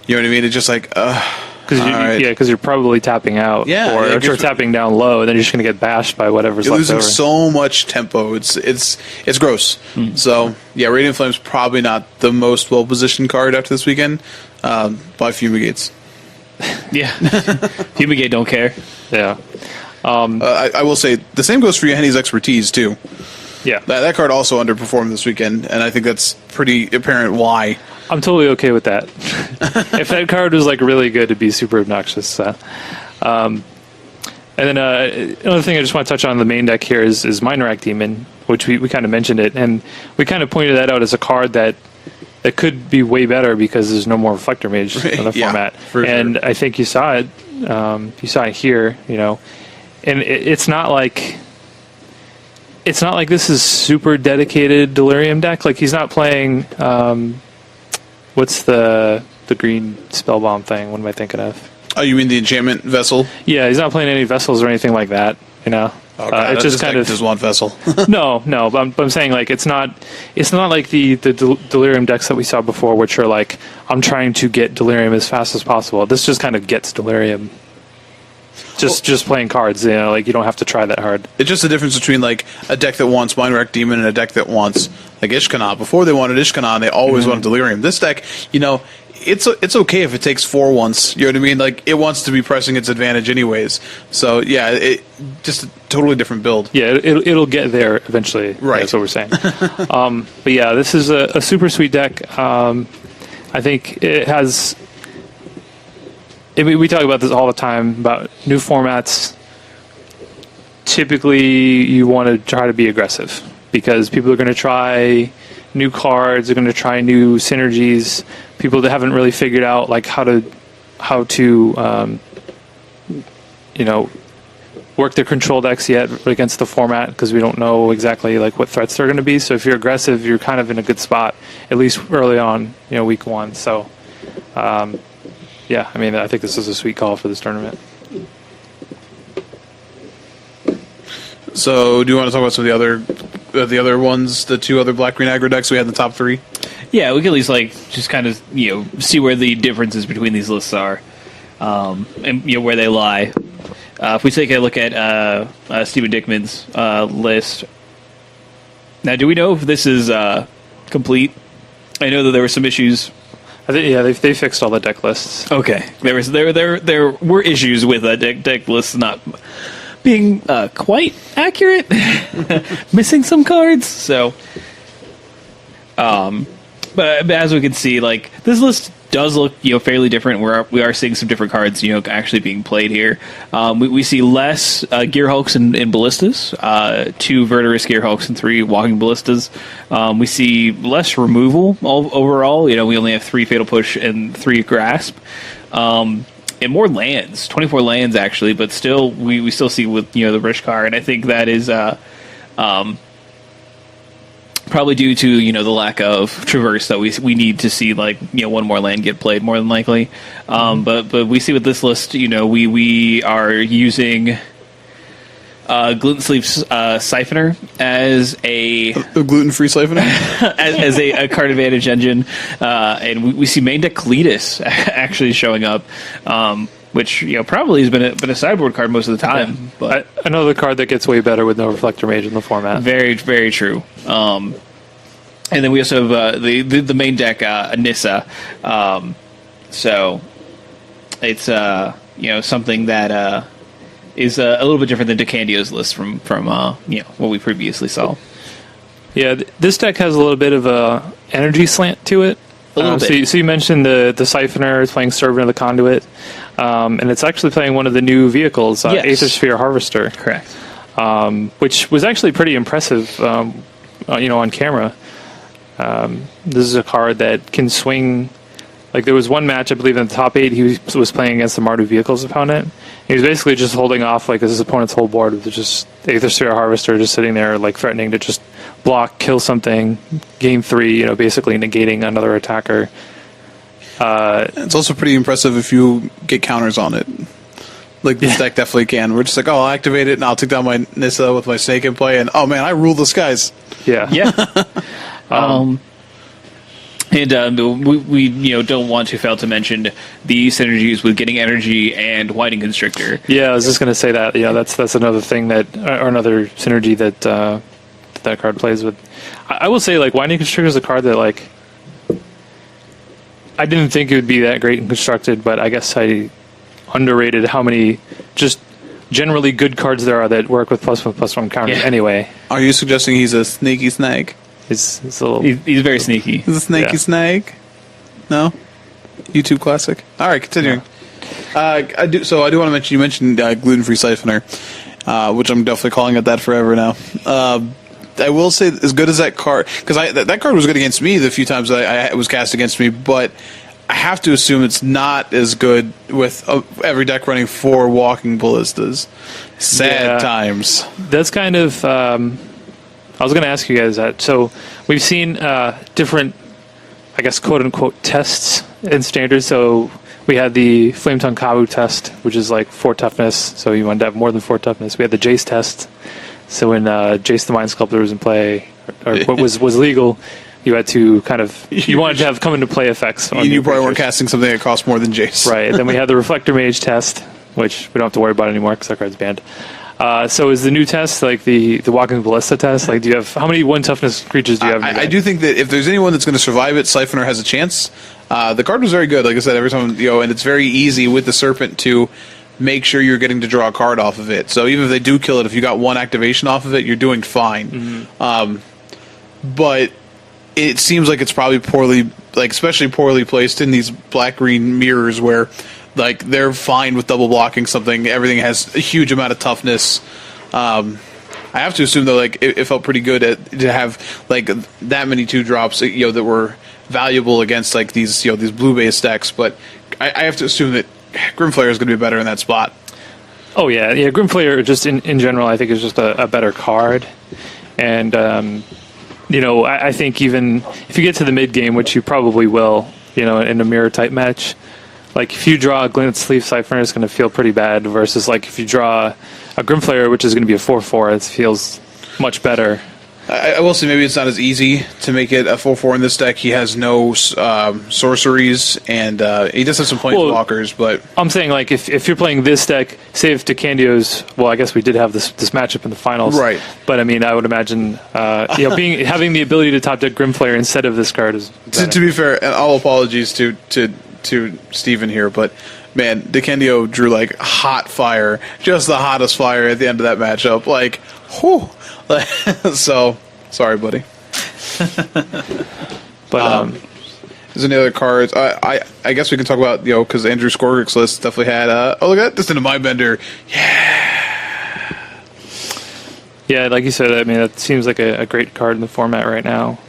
You know what I mean? It's just like, because you're probably tapping out, or if you're tapping down low, then you're just going to get bashed by whatever's you're left losing over. so much tempo. It's gross. So yeah, Radiant Flame's probably not the most well positioned card after this weekend. By Fumigates. Yeah. Fumigate don't care. Yeah. I will say the same goes for Henny's Expertise too. Yeah. That card also underperformed this weekend, and I think that's pretty apparent why. I'm totally okay with that. If that card was like really good, it'd be super obnoxious. And then another thing I just want to touch on the main deck here is Minorac Demon, which we kind of mentioned it, and we kind of pointed that out as a card that could be way better because there's no more Reflector Mage in the format. And sure. I think you saw it. You saw it here, you know, and it's not like this is super dedicated Delirium deck. Like he's not playing. What's the green spellbomb thing? What am I thinking of? Oh, you mean the Enchantment Vessel? Yeah, he's not playing any vessels or anything like that. You know, it's just kind of just one vessel. no, but I'm saying like it's not like the Delirium decks that we saw before, which are like I'm trying to get Delirium as fast as possible. This just kind of gets Delirium. Just playing cards, you know, like you don't have to try that hard. It's just the difference between like a deck that wants Minorac Demon and a deck that wants like Ishkanah. Before they wanted Ishkanah, they always wanted Delirium. This deck, you know, it's okay if it takes 4 once. You know what I mean? Like it wants to be pressing its advantage anyways. So yeah, it just a totally different build. Yeah, it'll get there eventually. Right, that's what we're saying. But yeah, this is a super sweet deck. I think it has. We talk about this all the time about new formats. Typically, you want to try to be aggressive because people are going to try new cards, they're going to try new synergies. People that haven't really figured out like how to you know, work their control decks yet against the format because we don't know exactly like what threats they're going to be. So if you're aggressive, you're kind of in a good spot at least early on, you know, week 1. So. Yeah, I mean, I think this is a sweet call for this tournament. So, do you want to talk about some of the other ones, the 2 other black green aggro decks we had in the top 3? Yeah, we can at least like just kind of see where the differences between these lists are, and where they lie. If we take a look at Stephen Dickman's list, now do we know if this is complete? I know that there were some issues. I think, yeah, they fixed all the deck lists. Okay, there were issues with deck lists not being quite accurate, missing some cards. So, but as we can see, like this list does look fairly different. We are seeing some different cards actually being played here. We see less Gear Hulks and Ballistas, 2 Verdurous Gear Hulks and 3 Walking Ballistas. We see less removal overall. We only have 3 Fatal Push and 3 Grasp. And more lands, 24 lands actually, but still we still see with the Rishkar, and I think that is probably due to the lack of traverse that we need to see like one more land get played more than likely. But we see with this list, we are using Gluten Sleeve Siphoner as a gluten-free Siphoner as a card advantage engine, and we see main deck Cletus actually showing up. Which probably has been a sideboard card most of the time. Yeah. But another card that gets way better with no Reflector Mage in the format. Very, very true. And then we also have the main deck Nissa. So it's something that is a little bit different than DeCandio's list from what we previously saw. Yeah, this deck has a little bit of a energy slant to it. A little bit. So you mentioned the Siphoner is playing Servant of the Conduit, and it's actually playing one of the new vehicles, Yes. Aethersphere Harvester. Correct. Which was actually pretty impressive, on camera. This is a card that can swing. Like, there was one match, I believe, in the top 8, he was playing against the Mardu Vehicles opponent. He was basically just holding off, like, his opponent's whole board with just Aethersphere Harvester just sitting there, like, threatening to just block, kill something, game 3, basically negating another attacker. It's also pretty impressive if you get counters on it. Like, this deck definitely can. We're just like, I'll activate it, and I'll take down my Nissa with my Snake in play, and, oh, man, I rule the skies. Yeah. Yeah. We don't want to fail to mention the synergies with Getting Energy and Whiting Constrictor. Yeah, I was just going to say that. Yeah, that's another thing or another synergy that card plays with. I will say, like, Whiting Constrictor is a card that, like, I didn't think it would be that great and constructed, but I guess I underrated how many just generally good cards there are that work with +1/+1 counters anyway. Are you suggesting he's a sneaky snake? It's a little... He's very sneaky. He's a snaky Yeah. snake? No? YouTube classic. All right, continuing. I do want to mention, you mentioned gluten-free siphoner, which I'm definitely calling it that forever now. I will say, as good as that card, because that card was good against me the few times I was cast against me, but I have to assume it's not as good with every deck running 4 walking ballistas. Sad times. That's kind of... I was going to ask you guys that. So we've seen different, I guess, quote-unquote tests in Standard. So we had the Flame Tongue Kabu test, which is like 4 toughness. So you wanted to have more than 4 toughness. We had the Jace test. So when Jace the Mind Sculptor was in play, or what was legal, you had to kind of... You wanted to have come into play effects. On You probably weren't casting something that costs more than Jace. Right. And then we had the Reflector Mage test, which we don't have to worry about anymore because that card's banned. So is the new test like the Walking Ballista test? Like, do you have how many 1 toughness creatures do you have? I do think that if there's anyone that's going to survive it, Siphoner has a chance. The card was very good, like I said, every time, and it's very easy with the Serpent to make sure you're getting to draw a card off of it. So even if they do kill it, if you got 1 activation off of it, you're doing fine. But it seems like it's probably especially poorly placed in these black-green mirrors where, like, they're fine with double blocking something. Everything has a huge amount of toughness. I have to assume, though, like, it felt pretty good to have, like, that many 2-drops, that were valuable against, like, these blue-based decks. But I have to assume that Grimflayer is going to be better in that spot. Oh, yeah. Yeah, Grimflayer, just in general, I think is just a better card. And, I think even if you get to the mid-game, which you probably will, in a mirror-type match, like, if you draw a Glint Sleeve Siphoner, it's going to feel pretty bad, versus, like, if you draw a Grimflayer, which is going to be a 4/4, it feels much better. I will say maybe it's not as easy to make it a 4/4 in this deck. He has no sorceries, and he does have some planeswalkers, but... I'm saying, like, if you're playing this deck, say if Decandio's... Well, I guess we did have this matchup in the finals. Right. But, I mean, I would imagine, having the ability to top deck Grimflayer instead of this card is... To be fair, and all apologies to Steven here, but man, Decandio drew like hot fire, just the hottest fire at the end of that matchup. Like, whew. So, sorry, buddy. But there's any other cards? I guess we can talk about, because Andrew Skorgik's list definitely had. Oh, look at this into Mindbender. Yeah, like you said, I mean, that seems like a great card in the format right now.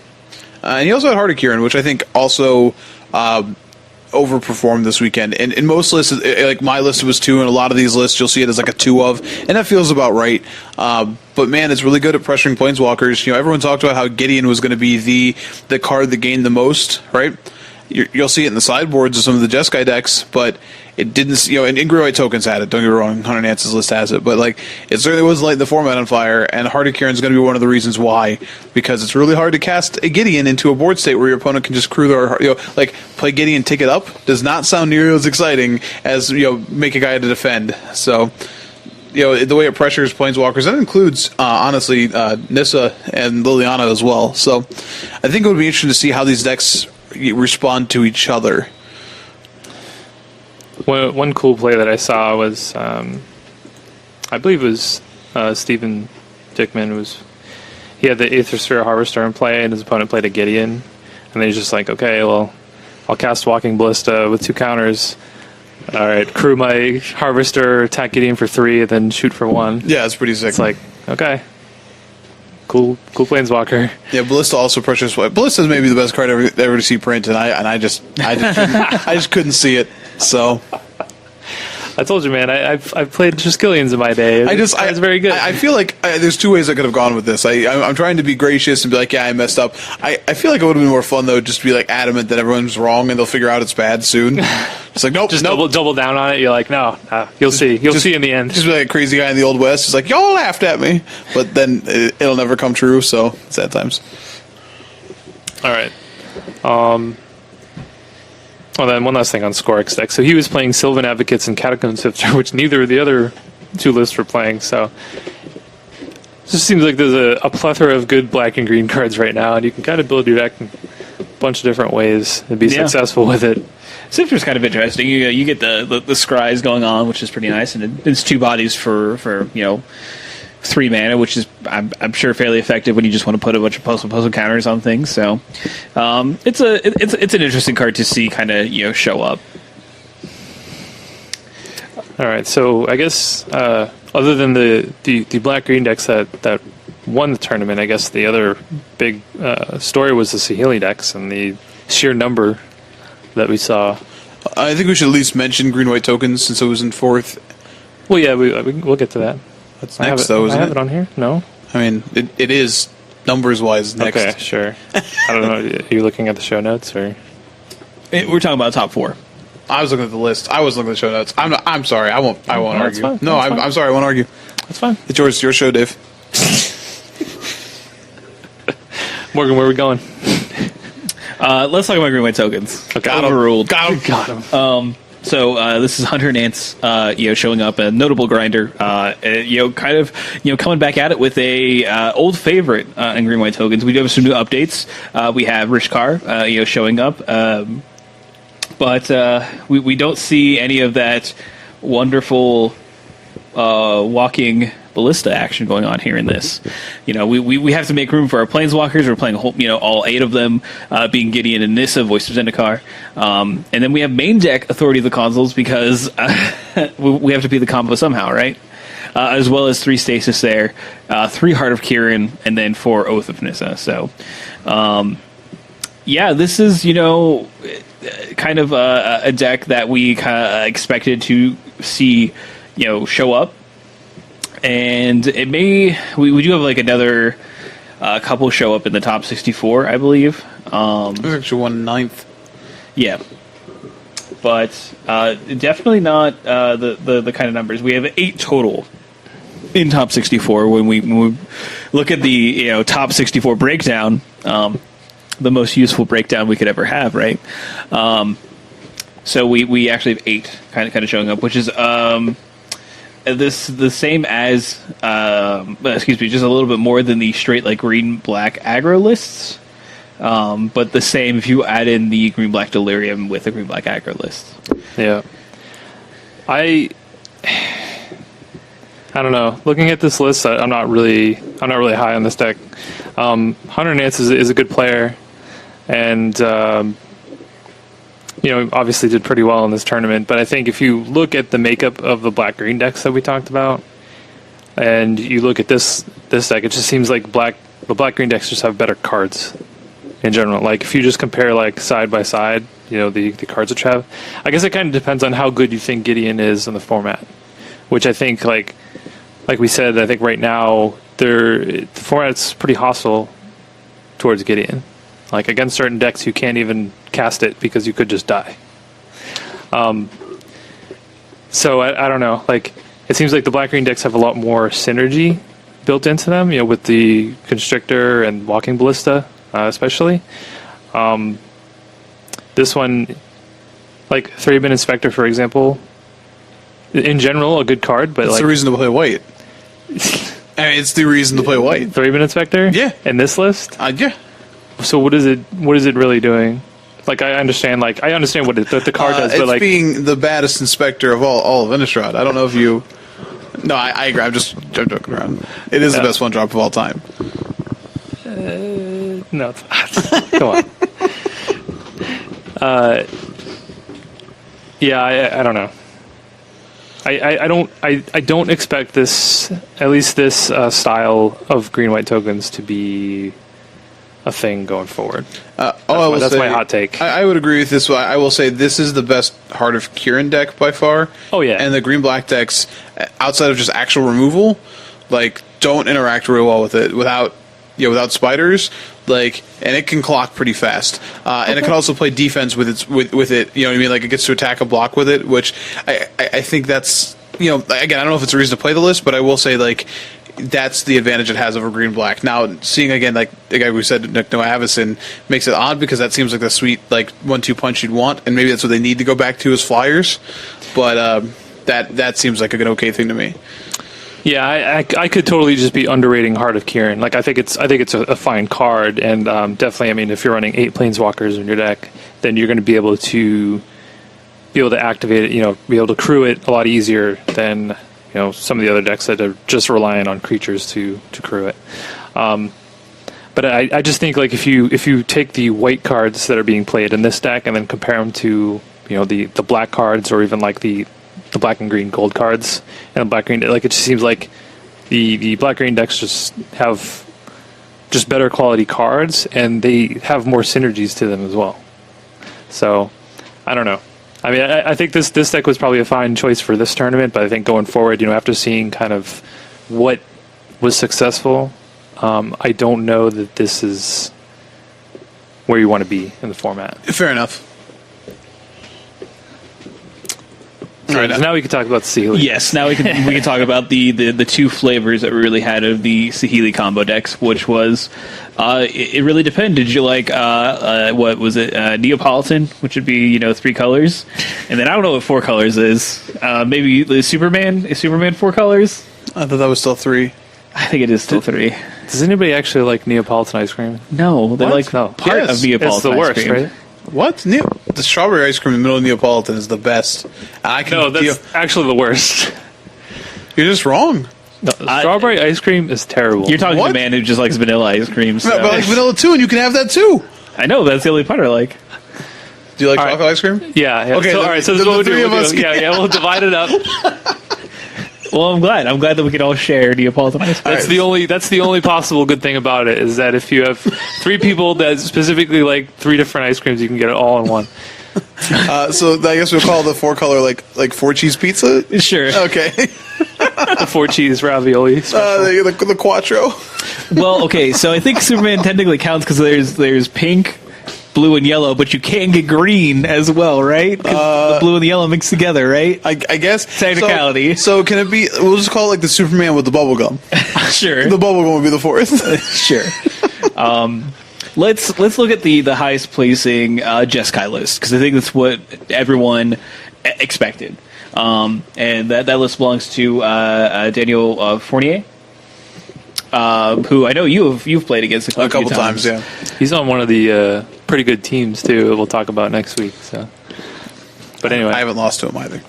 And he also had Heart of Kieran, which I think also overperformed this weekend. And in most lists, like my list was 2, and a lot of these lists you'll see it as like a 2 of, and that feels about right. But man, it's really good at pressuring planeswalkers. Everyone talked about how Gideon was going to be the card that gained the most, right? You'll see it in the sideboards of some of the Jeskai decks, but it didn't. And Green-White Tokens had it. Don't get me wrong, Hunter Nance's list has it, but like it certainly was lighting the format on fire. And Heart of Kieran's going to be one of the reasons why, because it's really hard to cast a Gideon into a board state where your opponent can just crew their like play Gideon, take it up. Does not sound nearly as exciting as make a guy to defend. So. The way it pressures planeswalkers, that includes, honestly, Nissa and Liliana as well. So I think it would be interesting to see how these decks respond to each other. One cool play that I saw was, I believe it was Stephen Dickman. He had the Aethersphere Harvester in play, and his opponent played a Gideon. And then he's just like, okay, well, I'll cast Walking Ballista with 2 counters. All right, crew my Harvester, attack Gideon for 3, and then shoot for 1. Yeah, it's pretty sick. It's like, okay. Cool Planeswalker. Yeah, Ballista also pressures. Ballista is maybe the best card ever to see print, and I just couldn't see it. So I told you, man. I've played Triskelions in my day. It's very good. I feel like there's 2 ways I could have gone with this. I'm trying to be gracious and be like, yeah, I messed up. I feel like it would have been more fun though, just to be like adamant that everyone's wrong and they'll figure out it's bad soon. It's like, nope, just nope. double down on it. You're like, no, you'll see. You'll see in the end. Just be like a crazy guy in the Old West. It's like, y'all laughed at me, but then it'll never come true. So sad times. All right. Oh, then one last thing on Skorik's deck. So he was playing Sylvan Advocates and Catacomb Sifter, which neither of the other 2 lists were playing. So it just seems like there's a plethora of good black and green cards right now, and you can kind of build your deck in a bunch of different ways and be successful with it. Sifter's kind of interesting. You get the scries going on, which is pretty nice, and it's 2 bodies for 3 mana, which is I'm sure fairly effective when you just want to put a bunch of puzzle counters on things. So it's an interesting card to see kind of show up. All right, so I guess other than the black green decks that won the tournament, I guess the other big story was the Saheeli decks and the sheer number that we saw. I think we should at least mention green white tokens since it was in 4th. Well, yeah, we'll get to that. That's next, though, isn't it? I have it on here? No? I mean, it is, numbers-wise, next. Okay, sure. I don't know. Are you looking at the show notes, or...? We're talking about top 4. I was looking at the list. I was looking at the show notes. I'm sorry. I won't argue. Fine. No, I'm sorry. I won't argue. That's fine. It's your show, Dave. Morgan, where are we going? Let's talk about green white tokens. Okay. Overruled. Got him. So this is Hunter Nance, showing up, a notable grinder, kind of coming back at it with a old favorite in green white tokens. We do have some new updates. We have Rishkar, showing up, but we don't see any of that wonderful walking ballista action going on here in this. We have to make room for our planeswalkers. We're playing all 8 of them, being Gideon and Nissa, Voice of Zendikar. And then we have main deck Authority of the Consuls because we have to be the combo somehow, right? As well as 3 Stasis there, 3 Heart of Kiran, and then 4 Oath of Nissa. So, this is, kind of a deck that we kind of expected to see, show up. And it may we do have like another couple show up in the top 64, I believe. There's actually 1/9. Yeah, but definitely not the kind of numbers. We have 8 total in top 64 when we look at the top 64 breakdown. The most useful breakdown we could ever have, right? So we actually have 8 kind of showing up, which is the same as just a little bit more than the straight like green black aggro lists, but the same if you add in the green black delirium with the green black aggro list. Yeah, I don't know. Looking at this list, I'm not really high on this deck. Hunter Nance is a good player, and obviously did pretty well in this tournament. But I think if you look at the makeup of the black-green decks that we talked about, and you look at this deck, it just seems like the black-green decks just have better cards in general. Like, if you just compare, like, side by side, the cards that you have, I guess it kind of depends on how good you think Gideon is in the format, which I think, like we said, I think right now, the format's pretty hostile towards Gideon. Like, against certain decks, you can't even cast it because you could just die. So, I don't know. Like, it seems like the black-green decks have a lot more synergy built into them, with the Constrictor and Walking Ballista, especially. This one, like, Thraben Inspector, for example, in general, a good card, but it's the reason to play white. It's the reason to play white. Thraben Inspector? Yeah. In this list? Yeah. So what is it really doing? Like, I understand what the card does, but it's being the baddest inspector of all of Innistrad. I don't know if you. No, I agree. I'm joking around. It is the best one drop of all time. No, it's not. Come Yeah, I don't know. I don't expect this, at least this style of green-white tokens, to be a thing going forward. That's my hot take. I would agree with this. I will say this is the best Heart of Kirin deck by far. Oh, yeah. And the green-black decks, outside of just actual removal, like, don't interact real well with it without spiders. Like, and it can clock pretty fast, and it can also play defense with it. You know what I mean? Like, it gets to attack a block with it, which I think that's, again, I don't know if it's a reason to play the list, but I will say, like, that's the advantage it has over green black. Now, seeing again, like the guy we said, Noah Avison, makes it odd because that seems like the sweet, like, 1-2 punch you'd want, and maybe that's what they need to go back to as flyers. But that seems like a good okay thing to me. Yeah, I could totally just be underrating Heart of Kirin. Like, I think it's a fine card, and definitely, I mean, if you're running 8 Planeswalkers in your deck, then you're going to be able to activate it. Be able to crew it a lot easier than some of the other decks that are just relying on creatures to crew it. But I just think, like, if you take the white cards that are being played in this deck and then compare them to the black cards, or even like the black and green gold cards and the black green, like, it just seems like the black green decks just have just better quality cards, and they have more synergies to them as well. So I don't know. I mean, I think this deck was probably a fine choice for this tournament, but I think going forward, after seeing kind of what was successful, I don't know that this is where you want to be in the format. Fair enough. All right, so now we can talk about Saheeli. Yes, now we can talk about the two flavors that we really had of the Saheeli combo decks, which was it really depended. Did you like what was it, Neapolitan, which would be 3 colors, and then I don't know what 4 colors is. Maybe the Superman. Is Superman 4 colors? I thought that was still 3. I think it is still 3. Does anybody actually like Neapolitan ice cream? No, they like part of Neapolitan. It's the worst, ice cream. right? What? The strawberry ice cream in the middle of Neapolitan is the best. That's actually the worst. You're just wrong. No, strawberry ice cream is terrible. You're talking to a man who just likes vanilla ice cream. So. No, but I like vanilla too, and you can have that too. I know, that's the only part I like. Do you like chocolate ice cream? Yeah. Okay. All right. So this is what we'll do. Yeah. We'll divide it up. Well, I'm glad that we can all share Neapolitan ice cream. That's the only possible good thing about it, is that if you have 3 people that specifically like 3 different ice creams, you can get it all in one. So I guess we'll call the 4 color like 4 cheese pizza. Sure. Okay. The 4 cheese ravioli. The quattro. Well, okay. So I think Superman technically counts because there's pink, blue, and yellow, but you can get green as well, right? 'Cause the blue and the yellow mixed together, right? I guess technicality. So can it be? We'll just call it like the Superman with the bubble gum. Sure. The bubble gum would be the 4th. Sure. Let's look at the highest placing Jeskai list, because I think that's what everyone expected. And that list belongs to Daniel Fournier, who I know you've played against a couple times. Yeah, he's on one of the pretty good teams too, that we'll talk about next week. So, but anyway, I haven't lost to him either.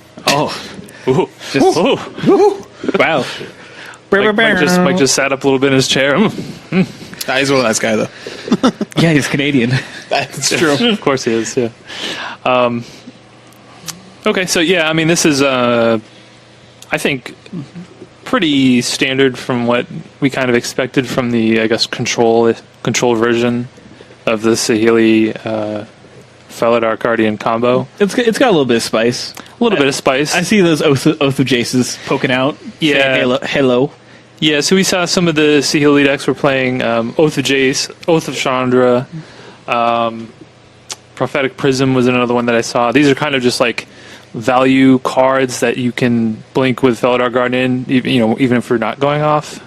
Ooh. Wow. Mike just sat up a little bit in his chair. Nah, he's a really nice guy though. Yeah, he's Canadian. That's true. Of course he is. Yeah. Okay, so yeah, I mean, this is I think pretty standard from what we kind of expected from the, I guess, control version of the Saheeli Felidar Guardian combo. It's got a little bit of spice. A little bit of spice. I see those Oath of Jaces poking out. Yeah. Hello. Yeah, so we saw some of the Saheeli decks were playing Oath of Jace, Oath of Chandra, Prophetic Prism was another one that I saw. These are kind of just like value cards that you can blink with Felidar Guardian, even if we're not going off.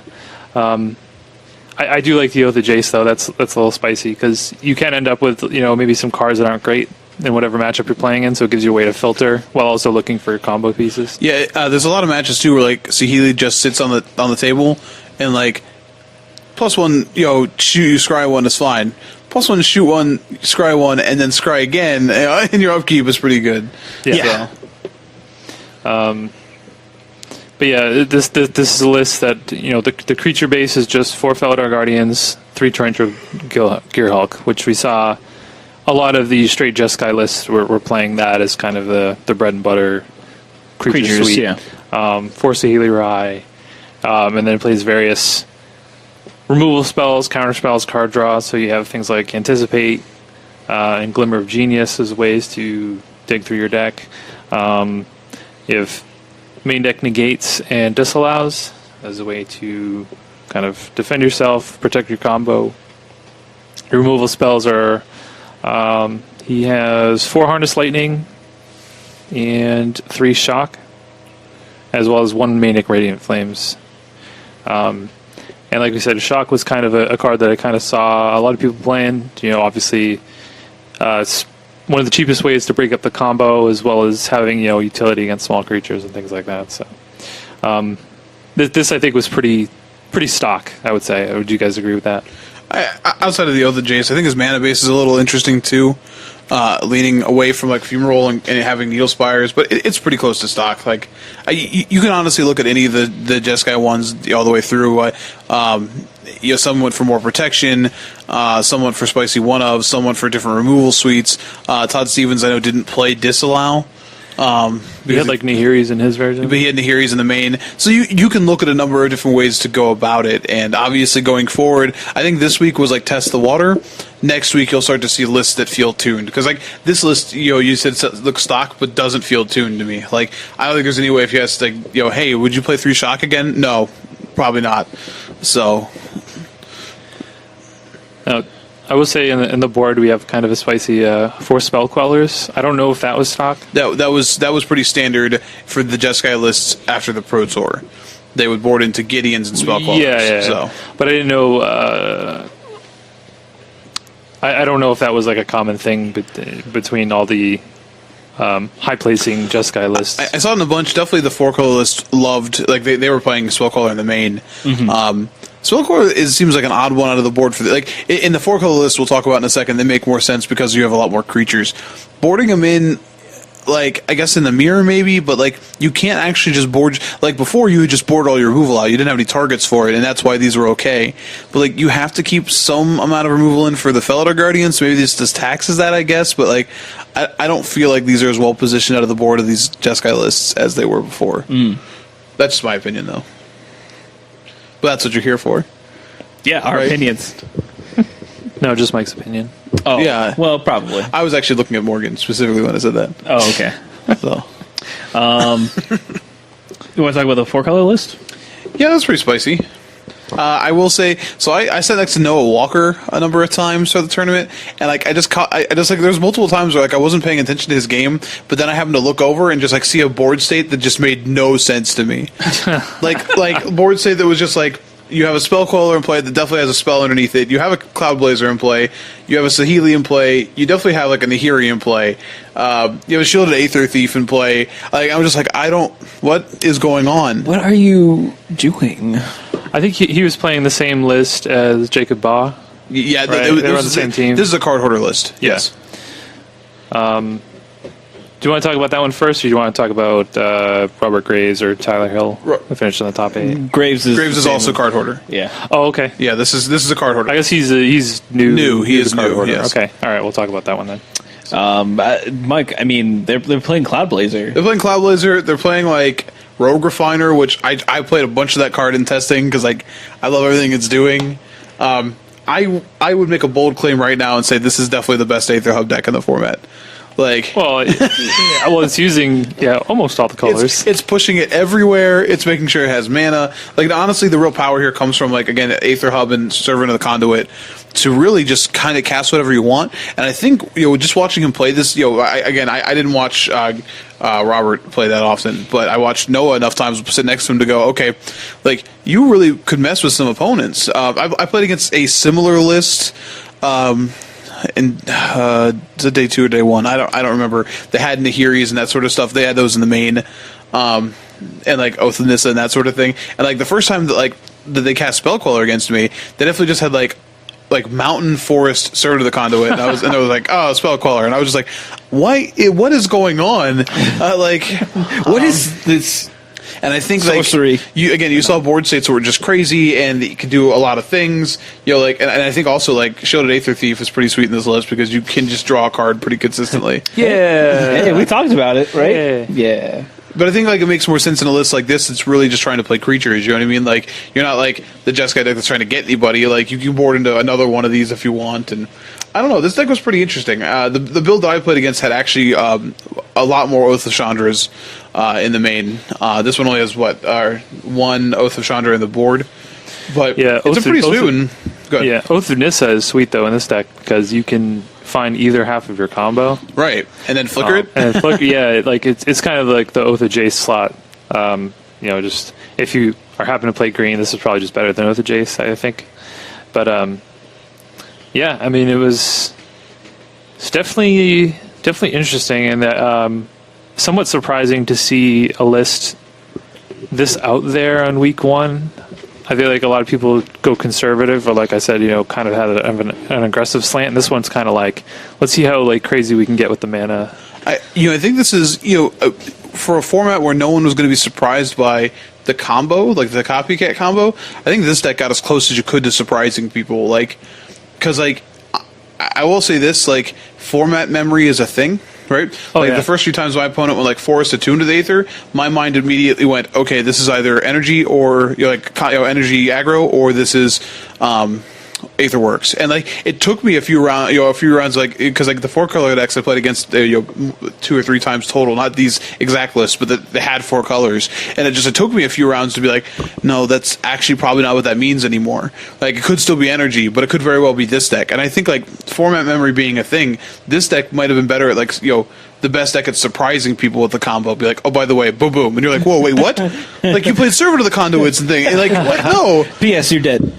I do like the Oath of Jace though. That's a little spicy because you can end up with maybe some cards that aren't great in whatever matchup you're playing in, so it gives you a way to filter while also looking for combo pieces. Yeah, there's a lot of matches too where like Saheeli just sits on the table and like +1, shoot you scry 1 is fine. +1 shoot 1, scry 1, and then scry again, and your upkeep is pretty good. Yeah. So. But yeah, this is a list that the creature base is just 4 Felidar Guardians, 3 Torrential Gearhulk, which we saw a lot of the straight Jeskai lists were playing that as kind of the bread and butter creature suite. Yeah. Force of Helirai, and then it plays various removal spells, counter spells, card draw. So you have things like Anticipate and Glimmer of Genius as ways to dig through your deck. You have main deck Negates and Disallows as a way to kind of defend yourself, protect your combo. Your removal spells are he has 4 Harness Lightning and 3 Shock, as well as 1 Manic Radiant Flames. And like we said, Shock was kind of a card that I kind of saw a lot of people playing. You know, obviously, it's one of the cheapest ways to break up the combo, as well as having, you know, utility against small creatures and things like that. So, this I think was pretty stock, I would say. Would you guys agree with that? Outside of the Oath of Jace, I think his mana base is a little interesting too, leaning away from like Fumarole and having Needle Spires, but it's pretty close to stock. Like you can honestly look at any of the Jeskai ones all the way through. You know, some went for more protection, some went for spicy one of, some went for different removal suites. Todd Stevens, I know, didn't play Disallow. He had like Nahiri's in his version, but he had Nahiri's in the main. So you can look at a number of different ways to go about it, and obviously going forward, I think this week was like test the water. Next week you'll start to see lists that feel tuned, because like this list, you know, you said it looks stock but doesn't feel tuned to me. Like I don't think there's any way if you asked, like, you know, hey, would you play 3 Shock again? No, probably not. So. I will say in the board we have kind of a spicy 4 Spell Quellers. I don't know if that was stock. That was pretty standard for the Jeskai lists after the Pro Tour. They would board into Gideons and Spell Quellers. Yeah. So. But I didn't know. I don't know if that was like a common thing between all the high placing Jeskai lists. I saw it in a bunch. Definitely the 4-color list loved, like they were playing Spellcaller in the main. Mm-hmm. Spellcaller seems like an odd one out of the board for like in the 4-color list we'll talk about in a second. They make more sense because you have a lot more creatures. Boarding them in, like I guess in the mirror maybe, but like you can't actually just board like before. You would just board all your removal out. You didn't have any targets for it, and that's why these were okay. But like you have to keep some amount of removal in for the Felidar Guardian, so maybe this just taxes that, I guess. But like I don't feel like these are as well positioned out of the board of these Jeskai lists as they were before. That's just my opinion, though. But that's what you're here for. Yeah, our opinions. No, just Mike's opinion. Oh, yeah. Well, probably. I was actually looking at Morgan specifically when I said that. Oh, okay. So, you want to talk about the 4-color list? yeah, that's pretty spicy. I will say, so I sat next to Noah Walker a number of times for the tournament, and like I just like there's multiple times where like I wasn't paying attention to his game, but then I happened to look over and just like see a board state that just made no sense to me. like board state that was just like, you have a Spell Queller in play that definitely has a spell underneath it. You have a Cloud Blazer in play. You have a Saheeli in play. You definitely have like a Nahiri in play. You have a Shielded Aether Thief in play. Like I'm just like, what is going on? What are you doing? I think he was playing the same list as Jacob Baugh. Yeah, right? They were on the same team. This is a card hoarder list. Yes. Do you want to talk about that one first, or do you want to talk about Robert Graves or Tyler Hill? Finished in the top 8. Graves is also card hoarder. Yeah. Oh, okay. Yeah, this is a card hoarder. I guess he's new. He is card new. hoarder. Yes. Okay. All right. We'll talk about that one then. Mike, I mean, they're playing Cloud Blazer. They're playing Cloud Blazer. They're playing like Rogue Refiner, which I played a bunch of that card in testing because like I love everything it's doing. I would make a bold claim right now and say this is definitely the best Aether Hub deck in the format. Like, it's using almost all the colors. It's pushing it everywhere. It's making sure it has mana. Like, honestly, the real power here comes from like again Aether Hub and Servant of the Conduit to really just kind of cast whatever you want. And I think just watching him play this, I didn't watch Robert play that often, but I watched Noah enough times sit next to him to go, okay, like you really could mess with some opponents. I played against a similar list. And is it day 2 or day 1? I don't remember. They had Nahiris and that sort of stuff. They had those in the main, and like Oath of Nissa and that sort of thing. And like the first time that they cast Spell Queller against me, they definitely just had like Mountain Forest Servant of the Conduit, and I was like, oh, Spell Queller, and I was just like, what is going on? What is this? And I think Sorcery. you saw board states that were just crazy and you could do a lot of things. And I think also like Shielded Aether Thief is pretty sweet in this list because you can just draw a card pretty consistently. Yeah, we talked about it, right? Yeah. But I think like it makes more sense in a list like this. It's really just trying to play creatures. You know what I mean? Like you're not like the Jeskai deck that's trying to get anybody. Like you can board into another one of these if you want. And I don't know. This deck was pretty interesting. The build that I played against had actually a lot more Oath of Chandras in the main. This one only has one Oath of Chandra in the board. But yeah, it's a pretty sweet one. Good. Yeah, Oath of Nissa is sweet though in this deck because you can find either half of your combo. Right, and then flicker it. And flicker, yeah, like it's kind of like the Oath of Jace slot. Just if you are happen to play green, this is probably just better than Oath of Jace, I think. But yeah, I mean it's definitely interesting, and that somewhat surprising to see a list this out there on week one. I feel like a lot of people go conservative, or like I said, kind of had an aggressive slant. And this one's kind of like, let's see how like crazy we can get with the mana. I think this is for a format where no one was going to be surprised by the combo, like the copycat combo. I think this deck got as close as you could to surprising people, because I will say this, like format memory is a thing. Right? The first few times my opponent went Forest Attune to the Aether, my mind immediately went, okay, this is either energy or energy aggro, or this is Aetherworks. And it took me a few rounds, because the 4-color decks I played against 2 or 3 times total, not these exact lists, but they had 4 colors, and it took me a few rounds to be like, no, that's actually probably not what that means anymore. It could still be energy, but it could very well be this deck. And I think format memory being a thing, this deck might have been better at the best deck at surprising people with the combo. Be like, oh, by the way, boom, boom, and you're like, whoa, wait, what? You played Servant of the Conduits and thing, and what? No. P.S. You're dead.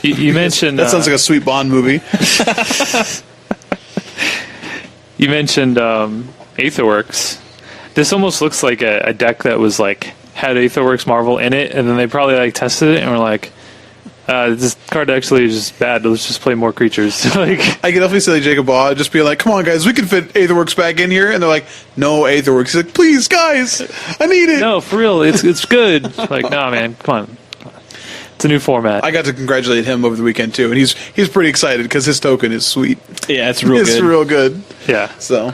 You mentioned that sounds like a sweet Bond movie. You mentioned Aetherworks. This almost looks like a deck that was had Aetherworks Marvel in it, and then they probably tested it and were like, this card actually is just bad. Let's just play more creatures. I can definitely see Jacob Baugh just be like, come on, guys, we can fit Aetherworks back in here. And they're like, no Aetherworks. He's like, please, guys, I need it. No, for real, it's good. No, man, come on. It's a new format. I got to congratulate him over the weekend, too. And he's pretty excited because his token is sweet. Yeah, it's real good. It's real good. Yeah. So.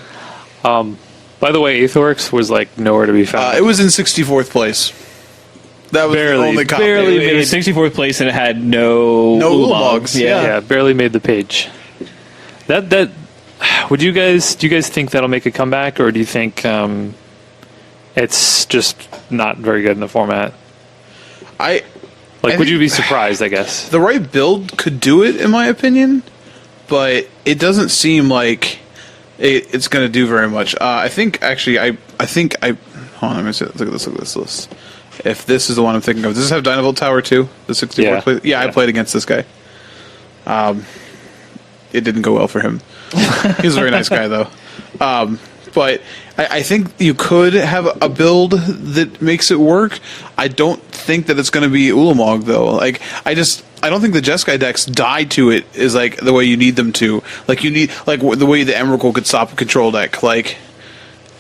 By the way, Aetherworks was nowhere to be found. It was in 64th place. That was the only copy. Barely made 64th place, and it had no Ulamog's. Yeah, barely made the page. That do you guys think that'll make a comeback, or do you think it's just not very good in the format? Would you be surprised, I guess? The right build could do it, in my opinion, but it doesn't seem like it's going to do very much. I think, actually, hold on, let me see. Look at this list. If this is the one I'm thinking of. Does this have Dynavolt Tower too? The 64th place? Yeah, I played against this guy. It didn't go well for him. He's a very nice guy, though. But I think you could have a build that makes it work. I don't think that it's going to be Ulamog, though. I don't think the Jeskai decks die to it is the way you need them to. You need the way the Emrakul could stop a control deck. And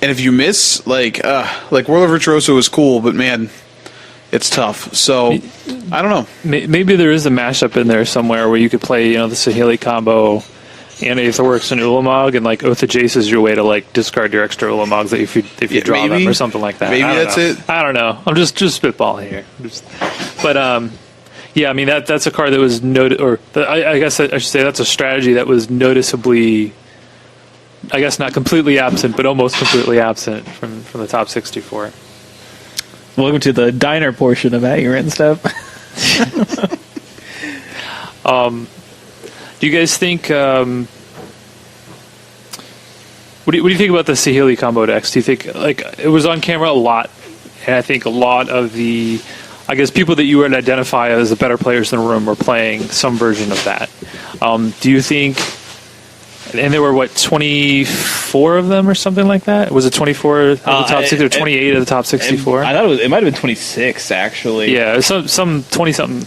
if you miss, World of Virtuoso is cool, but man, it's tough. So I don't know. Maybe there is a mashup in there somewhere where you could play, the Saheeli combo and Aetherworks and Ulamog, and Oath of Jace is your way to discard your extra Ulamogs that if you draw them or something like that. Maybe that's it. I don't know. I'm just spitballing here. Yeah, I mean that's a card that was I guess I should say that's a strategy that was noticeably, I guess not completely absent, but almost completely absent from the top 64. Welcome to the diner portion of Agron stuff. Do you guys think? What do you think about the Saheeli combo decks? Do you think it was on camera a lot, and I think a lot of the, I guess, people that you would identify as the better players in the room were playing some version of that. Do you think? And there were 24 of them or something like that? Was it 24 of the top 60 or 28 of the top 64? I thought it might have been 26 actually. Yeah, some 20 something.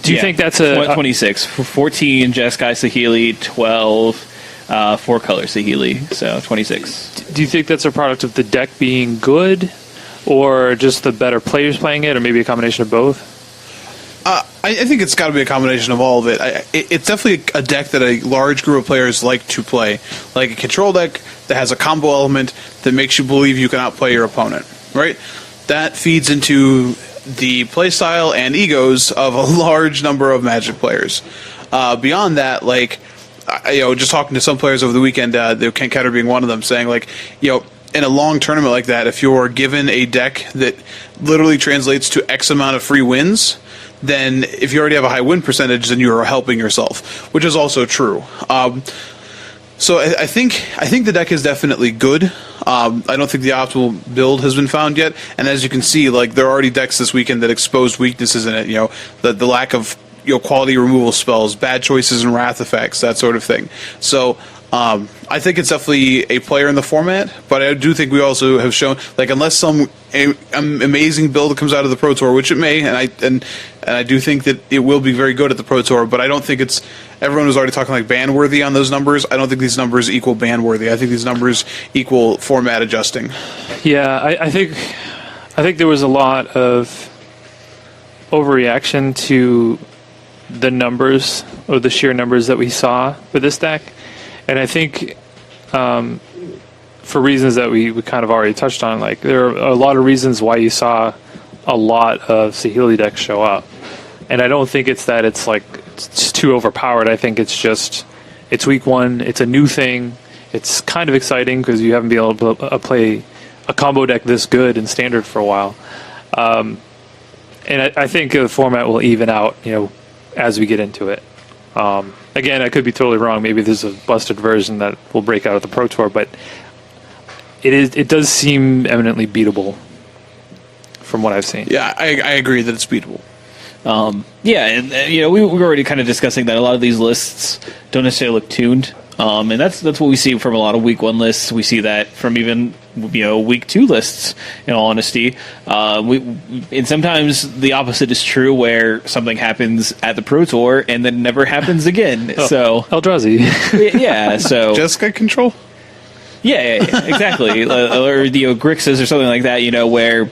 Do you think that's 26? 14 Jeskai Saheeli, 12 4-color Saheeli, so 26. Do you think that's a product of the deck being good, or just the better players playing it, or maybe a combination of both? I think it's got to be a combination of all of it. It's definitely a deck that a large group of players like to play, like a control deck that has a combo element that makes you believe you can outplay your opponent, right? That feeds into the playstyle and egos of a large number of Magic players. Beyond that, like, just talking to some players over the weekend, Ken Ketter being one of them, saying, like, in a long tournament like that, if you're given a deck that literally translates to X amount of free wins, then if you already have a high win percentage, then you are helping yourself, which is also true. So I think the deck is definitely good. I don't think the optimal build has been found yet, and as you can see, like, there are already decks this weekend that exposed weaknesses in it. The lack of quality removal spells, bad choices and wrath effects, that sort of thing. So I think it's definitely a player in the format, but I do think we also have shown, like, unless some amazing build comes out of the Pro Tour, which it may, and I do think that it will be very good at the Pro Tour, but I don't think it's, everyone was already talking like ban worthy on those numbers. I don't think these numbers equal ban worthy. I think these numbers equal format adjusting. Yeah, I think there was a lot of overreaction to the numbers, or the sheer numbers that we saw with this deck. And I think for reasons that we kind of already touched on, like, there are a lot of reasons why you saw a lot of Saheeli decks show up. And I don't think it's that it's too overpowered. I think it's just, it's week one, it's a new thing, it's kind of exciting because you haven't been able to play a combo deck this good in Standard for a while. And I think the format will even out, as we get into it. Again, I could be totally wrong. Maybe there's a busted version that will break out of the Pro Tour, but it does seem eminently beatable from what I've seen. Yeah, I agree that it's beatable. We were already kind of discussing that a lot of these lists don't necessarily look tuned, and that's what we see from a lot of week one lists. We see that from even week two lists. In all honesty, and sometimes the opposite is true, where something happens at the Pro Tour and then never happens again. So Eldrazi, yeah. So Jeskai control. Yeah, exactly. Or Grixis or something like that. Where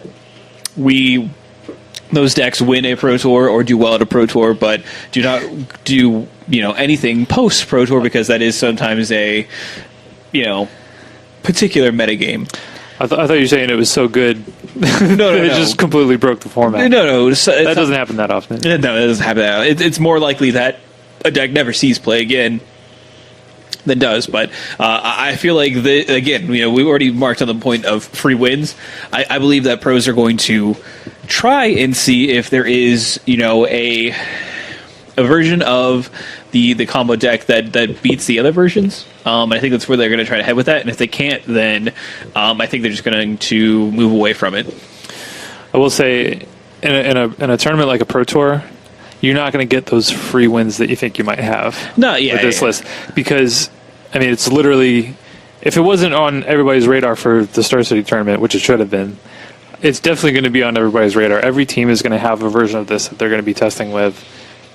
those decks win a Pro Tour or do well at a Pro Tour, but do not do anything post Pro Tour, because that is sometimes a particular metagame. I thought you were saying it was so good. No, it just completely broke the format. No, that doesn't happen that often. No, it doesn't happen that often. It's more likely that a deck never sees play again than does. But I feel like we already marked on the point of free wins. I believe that pros are going to try and see if there is a version of the combo deck that beats the other versions. I think that's where they're going to try to head with that. And if they can't, then I think they're just going to move away from it. I will say, in a tournament like a Pro Tour, you're not going to get those free wins that you think you might have. With this list, because it's literally, if it wasn't on everybody's radar for the Star City tournament, which it should have been, it's definitely going to be on everybody's radar. Every team is going to have a version of this that they're going to be testing with.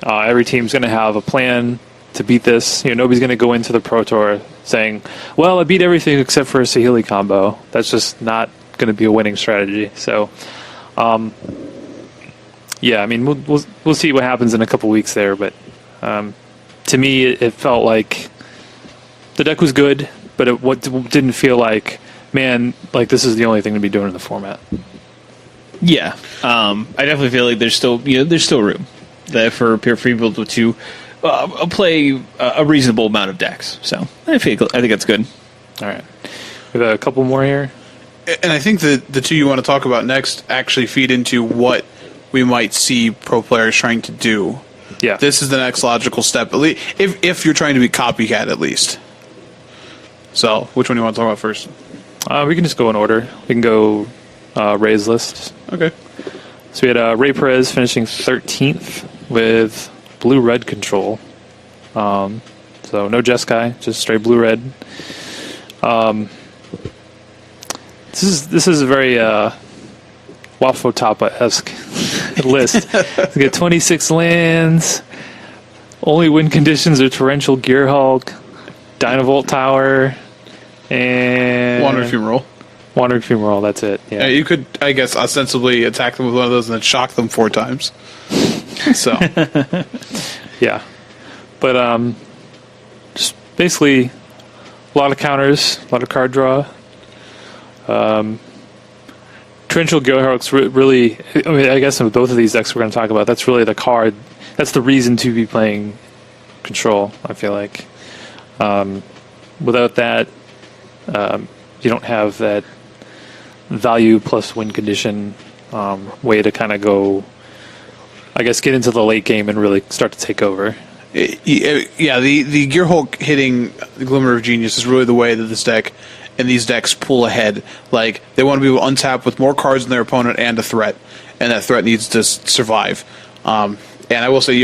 Every team's going to have a plan to beat this. Nobody's going to go into the Pro Tour saying, well, I beat everything except for a Saheeli combo. That's just not going to be a winning strategy. So, we'll see what happens in a couple weeks there. But to me, it felt like the deck was good, but it didn't feel like, man, like this is the only thing to be doing in the format. Yeah, I definitely feel like there's still room for Pure Freebuild to play a reasonable amount of decks. So I think that's good. All right, we have a couple more here, and I think the two you want to talk about next actually feed into what we might see pro players trying to do. Yeah, this is the next logical step, at least if you're trying to be copycat, at least. So, which one do you want to talk about first? We can just go in order. We can go Ray's list. Okay. So we had Ray Perez finishing 13th with blue-red control. So no Jeskai, just straight blue-red. This is a very Wafo-Tapa-esque list. We get 26 lands. Only win conditions are Torrential Gearhulk, Dynavolt Tower, and Wonder if you roll. Wandering Fumarole, that's it. Yeah. You could, I guess, ostensibly attack them with one of those and then shock them 4 times. So, yeah. But just basically a lot of counters, a lot of card draw. Torrential Gearhulk's really, I mean, I guess in both of these decks we're going to talk about, that's really the card. That's the reason to be playing Control, I feel like. Without that, you don't have that value plus win condition way to kind of go, I guess, get into the late game and really start to take over. Yeah, the Gearhulk hitting the Glimmer of Genius is really the way that this deck and these decks pull ahead. Like, they want to be able to untap with more cards than their opponent and a threat, and that threat needs to survive. And I will say,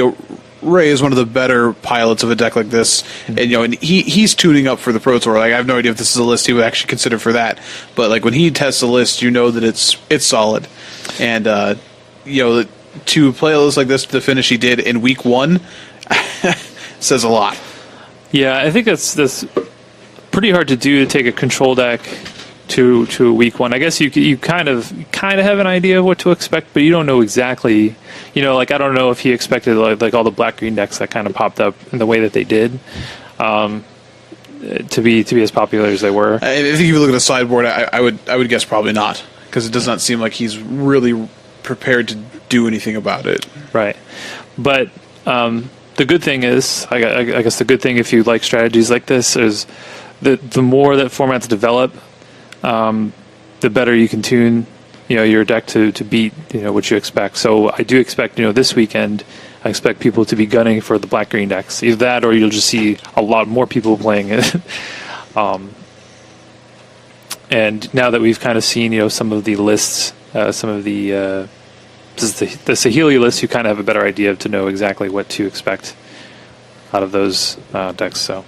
Ray is one of the better pilots of a deck like this, and and he's tuning up for the Pro Tour. Like, I have no idea if this is a list he would actually consider for that, but like when he tests a list, you know that it's solid, and to play a list like this to the finish he did in week 1 says a lot. Yeah, I think that's pretty hard to do, to take a Control deck to week 1. I guess you kind of have an idea of what to expect, but you don't know exactly. Like, I don't know if he expected like all the black-green decks that kind of popped up in the way that they did to be as popular as they were. I think if you look at the sideboard, I would guess probably not, because it does not seem like he's really prepared to do anything about it. Right, but the good thing is, I guess the good thing if you like strategies like this is that the more that formats develop, the better you can tune, your deck to beat, what you expect. So I do expect, this weekend, I expect people to be gunning for the black-green decks. Either that, or you'll just see a lot more people playing it. And now that we've kind of seen, some of the lists, some of the Saheeli list, you kind of have a better idea to know exactly what to expect out of those decks. So,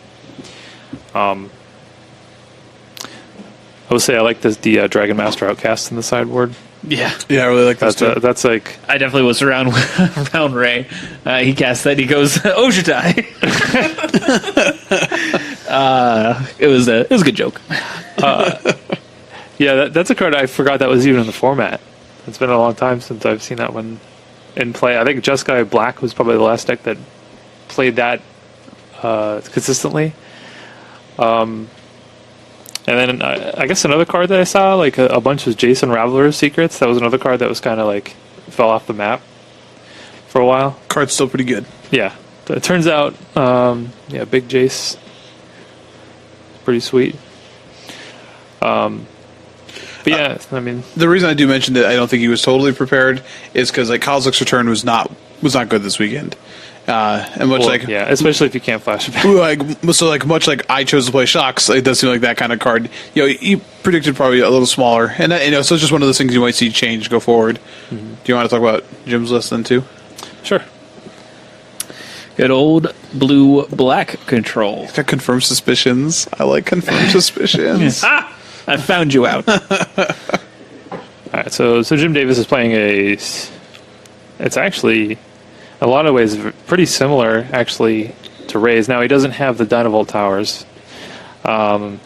I would say I like the Dragon Master Outcast in the sideboard. Yeah, I really like that too. That's like, I definitely was around Ray. He cast that. He goes Ojutai. It was a good joke. Yeah, that's a card I forgot that was even in the format. It's been a long time since I've seen that one in play. I think Jeskai Black was probably the last deck that played that consistently. And then I guess another card that I saw, like a bunch was Jason Raveler's Secrets. That was another card that was kind of like fell off the map for a while. Card's still pretty good. Yeah. It turns out, Big Jace, pretty sweet. But yeah, I mean, the reason I do mention that I don't think he was totally prepared is because like Kozilek's return was not good this weekend. And much especially if you can't flash it back. Much like I chose to play Shocks, it does seem like that kind of card. He predicted probably a little smaller, and so it's just one of those things you might see change go forward. Mm-hmm. Do you want to talk about Jim's list then too? Sure. Good old blue-black Control. He's got Confirmed Suspicions. I like Confirmed Suspicions. I found you out. All right, so Jim Davis is playing it's actually, a lot of ways, pretty similar, actually, to Ray's. Now, he doesn't have the Dynavolt Towers. And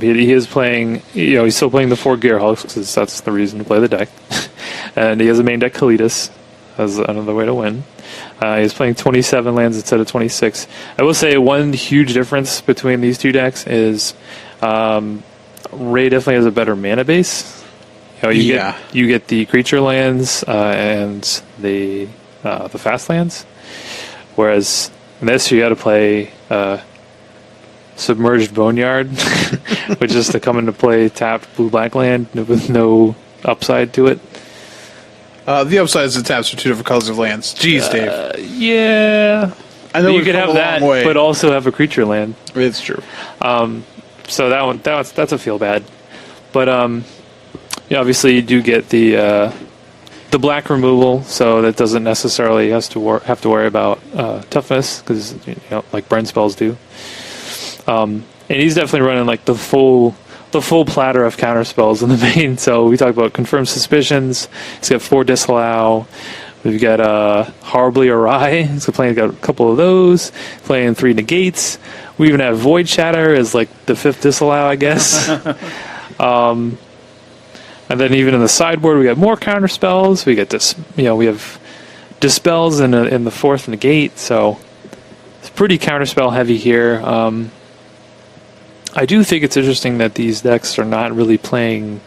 he is playing, he's still playing the 4 Gearhulks, because that's the reason to play the deck. And he has a main deck Kalitas as another way to win. He's playing 27 lands instead of 26. I will say one huge difference between these two decks is Ray definitely has a better mana base. You get the creature lands and the fast lands, whereas in this you got to play Submerged Boneyard, which is to come into play tapped blue-black land with no upside to it. The upside is the taps for 2 different colors of lands. Jeez, Dave. Yeah. I know you could have that, but also have a creature land. It's true. So that's a feel bad. But obviously you do get the black removal, so that doesn't necessarily have to worry about toughness, because like burn spells do. And he's definitely running like the full platter of counter spells in the main. So we talk about Confirmed Suspicions. He's got 4 Disallow. We've got Horribly Awry. He's got a couple of those. Playing 3 Negates. We even have Void Shatter as like the 5th Disallow, I guess. And then even in the sideboard, we got more counter spells. We get this, we have dispels in the fourth negate. So it's pretty counterspell heavy here. I do think it's interesting that these decks are not really playing.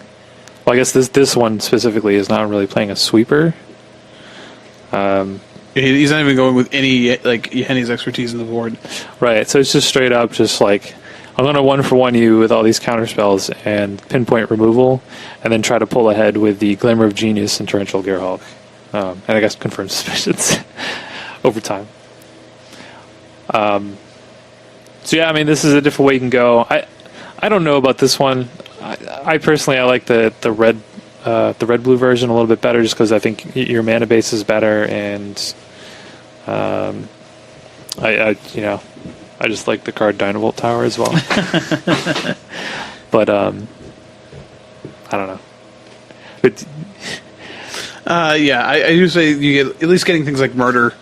Well, I guess this one specifically is not really playing a sweeper. He's not even going with any Henny's expertise in the board. Right. So it's just straight up, just like, I'm going to 1-for-1 you with all these counter spells and pinpoint removal, and then try to pull ahead with the Glimmer of Genius and Torrential Gearhulk. And I guess confirm suspicions over time. So yeah, I mean, this is a different way you can go. I don't know about this one. I personally, I like the red blue version a little bit better, just because I think your mana base is better, and I just like the card Dynavolt Tower as well. But I don't know. But yeah, I do say you get at least getting things like Murder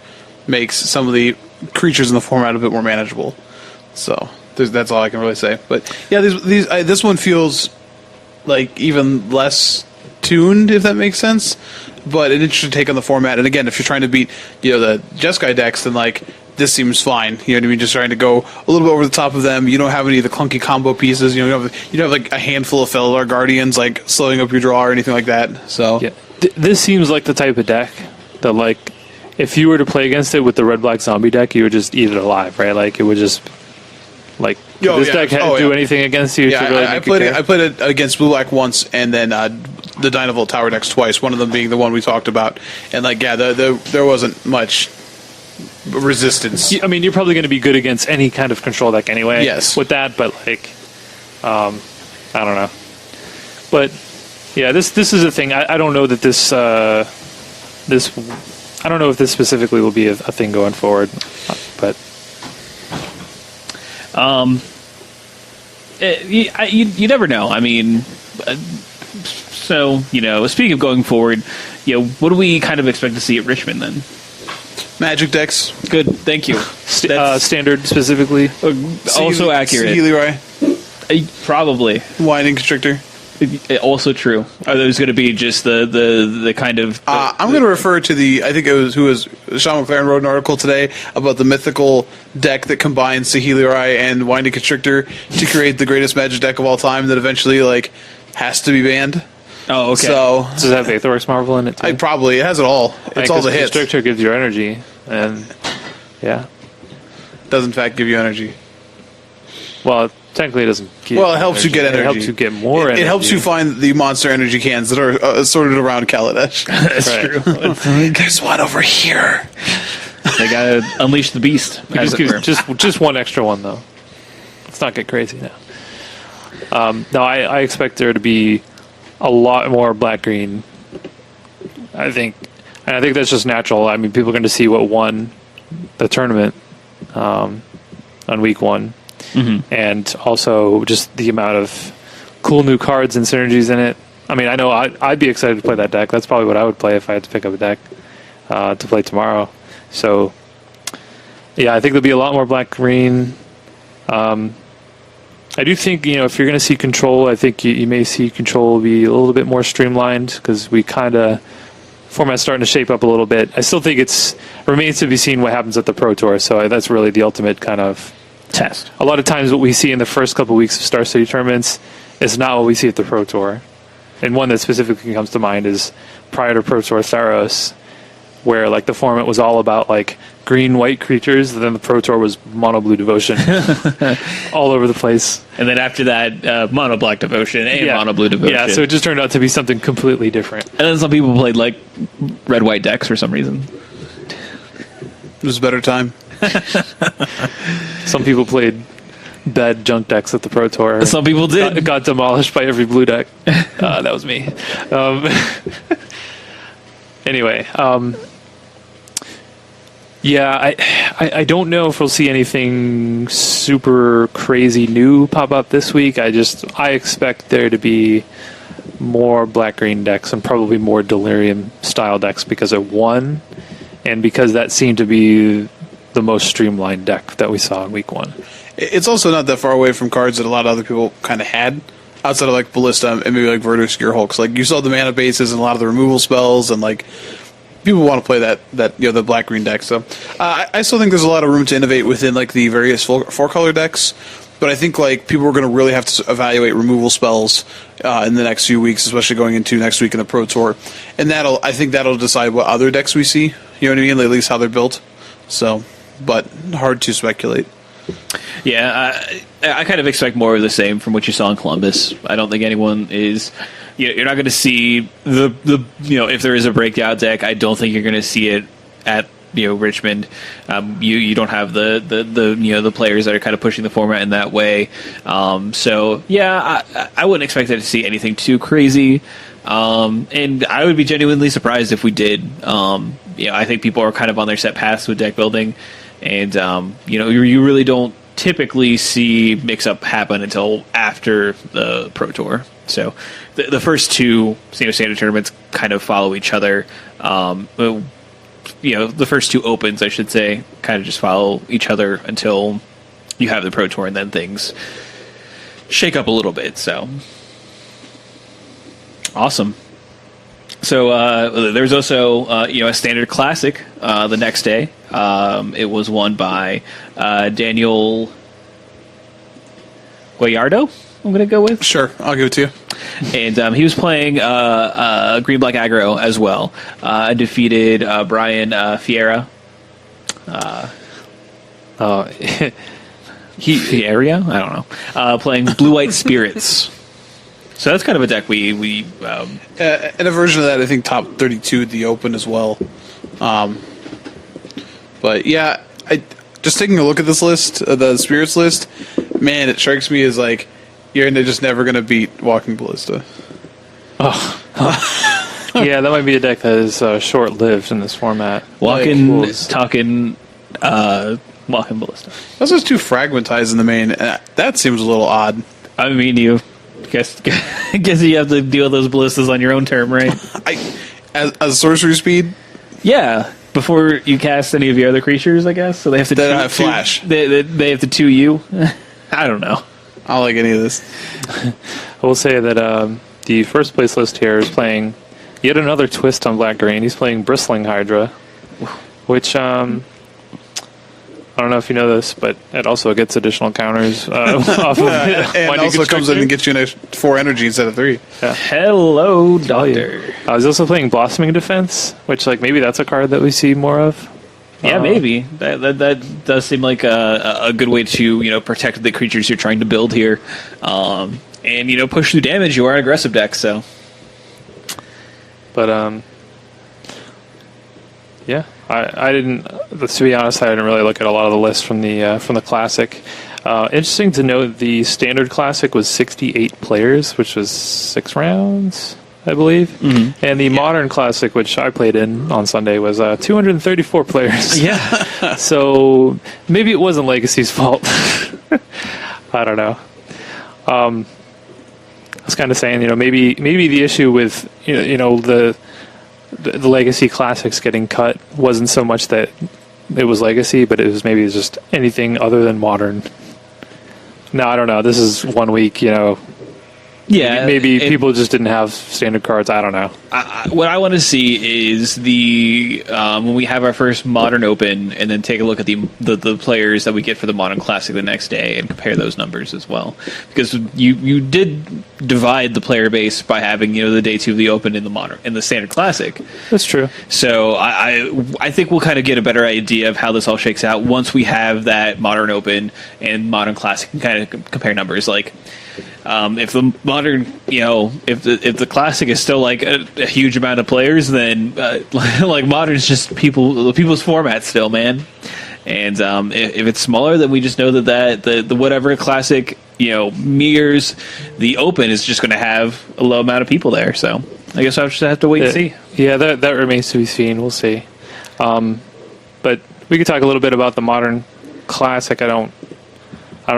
makes some of the creatures in the format a bit more manageable. So that's all I can really say. But yeah, this one feels like even less tuned, if that makes sense. But an interesting take on the format. And again, if you're trying to beat the Jeskai decks, then this seems fine. You know what I mean? Just trying to go a little bit over the top of them. You don't have any of the clunky combo pieces. You don't have like a handful of Felidar Guardians like slowing up your draw or anything like that. So yeah, this seems like the type of deck that if you were to play against it with the red-black zombie deck, you would just eat it alive, right? Like it would just this deck do anything against you? Yeah, to really I played it against blue-black once, and then the Dynavolt Tower decks twice. One of them being the one we talked about, and there wasn't much resistance. I mean, you're probably going to be good against any kind of control deck anyway. Yes. With that, but I don't know. But yeah, this is a thing. I don't know that this I don't know if this specifically will be a thing going forward, but you never know. I mean, so speaking of going forward, what do we kind of expect to see at Richmond then? Magic decks. Good, thank you. Standard specifically. Also accurate. Healy Probably. Winding Constrictor. Also true. Are those going to be just the kind of... I'm going to refer to I think it was Sean McLaren wrote an article today about the mythical deck that combines Saheeli Rai and Winding Constrictor to create the greatest Magic deck of all time that eventually has to be banned. Oh, okay. So does it have Aetherworks Marvel in it too? It has it all. It's all the hits. Constrictor gives you energy, and yeah, does in fact give you energy. Well, technically it doesn't give it helps you get energy. It helps you get more energy. It helps you find the monster energy cans that are sorted around Kaladesh. That's true. There's one over here. They gotta unleash the beast. Just one extra one, though. Let's not get crazy now. No, I expect there to be a lot more black-green. I think that's just natural. I mean, people are going to see what won the tournament on week one. Mm-hmm. And also just the amount of cool new cards and synergies in it. I mean, I know I'd be excited to play that deck. That's probably what I would play if I had to pick up a deck to play tomorrow. So, yeah, I think there'll be a lot more black-green. I do think, if you're going to see control, I think you may see control be a little bit more streamlined, because we format's starting to shape up a little bit. I still think remains to be seen what happens at the Pro Tour, so that's really the ultimate kind of test. A lot of times what we see in the first couple of weeks of Star City tournaments is not what we see at the Pro Tour. And one that specifically comes to mind is prior to Pro Tour Theros, where the format was all about green-white creatures, and then the Pro Tour was mono-blue Devotion all over the place. And then after that, mono-black Devotion and mono-blue Devotion. Yeah, so it just turned out to be something completely different. And then some people played red-white decks for some reason. It was a better time. Some people played bad junk decks at the Pro Tour. Some people did. Got demolished by every blue deck. That was me. Anyway, yeah, I don't know if we'll see anything super crazy new pop up this week. I expect there to be more black-green decks and probably more Delirium-style decks because of one, and because that seemed to be the most streamlined deck that we saw in week one. It's also not that far away from cards that a lot of other people kind of had. outside of like Ballista and maybe like Verdur's Gear Hulks. Like you saw the mana bases and a lot of the removal spells, and like people want to play that the black green deck. So I still think there's a lot of room to innovate within like the various four color decks. But I think like people are going to really have to evaluate removal spells in the next few weeks, especially going into next week in the Pro Tour, and I think that'll decide what other decks we see. You know what I mean? At least how they're built. So, but hard to speculate. Yeah, I kind of expect more of the same from what you saw in Columbus. I don't think anyone is. You're not going to see the if there is a breakout deck, I don't think you're going to see it at Richmond. You don't have the players that are kind of pushing the format in that way. So yeah, I wouldn't expect to see anything too crazy. And I would be genuinely surprised if we did. I think people are kind of on their set paths with deck building, and you really don't typically see mix-up happen until after the Pro Tour. So the first two standard tournaments kind of follow each other. The first two opens, I should say, kind of just follow each other until you have the Pro Tour, and then things shake up a little bit. So awesome. So there's also a standard classic the next day. It was won by Daniel Gallardo. I'm going to go with. Sure, I'll give it to you. And he was playing green black aggro as well. Defeated Brian Fiera. Fiera? I don't know. Playing blue white spirits. So that's kind of a deck we and a version of that, I think, top 32 at the Open as well. But yeah, just taking a look at this list, the Spirits list, man, it strikes me as like you're just never going to beat Walking Ballista. Yeah, that might be a deck that is short-lived in this format. Walking Ballista. That's just too fragmentized in the main. That seems a little odd. I mean, you guess you have to deal with those ballistas on your own term, right? As sorcery speed? Yeah, before you cast any of your other creatures, I guess. So they have to have flash. They have to 2U. I don't know. I don't like any of this. I will say that the first place list here is playing yet another twist on black green. He's playing Bristling Hydra, which I don't know if you know this, but it also gets additional counters off of it. And also comes in and gets you an 4 energy instead of 3. Yeah. Hello, Doctor. I was also playing Blossoming Defense, which maybe that's a card that we see more of. Yeah, maybe. That does seem like a good way to protect the creatures you're trying to build here, and push through damage. You are an aggressive deck, so. But yeah, I didn't. To be honest, I didn't really look at a lot of the lists from the classic. Interesting to note, the standard classic was 68 players, which was 6 rounds, I believe. Mm-hmm. And the modern classic, which I played in on Sunday, was 234 players. Yeah. So maybe it wasn't Legacy's fault. I don't know. I was kind of saying, maybe the issue with the Legacy classics getting cut wasn't so much that it was Legacy, but it was maybe just anything other than modern. No, I don't know. This is 1 week, Yeah, maybe people just didn't have standard cards. I don't know. What I want to see is the when we have our first Modern Open, and then take a look at the players that we get for the Modern Classic the next day, and compare those numbers as well. Because you did divide the player base by having the day 2 of the Open in the Standard Classic. That's true. So I think we'll kind of get a better idea of how this all shakes out once we have that Modern Open and Modern Classic and kind of compare numbers. Like, if the modern, if the classic is still like a huge amount of players, then like modern's just people's format still, man. And if it's smaller, then we just know that the whatever classic mirrors the Open is just going to have a low amount of people there. So I guess I'll just have to wait and see. Yeah, that remains to be seen. We'll see. But we could talk a little bit about the modern classic. I don't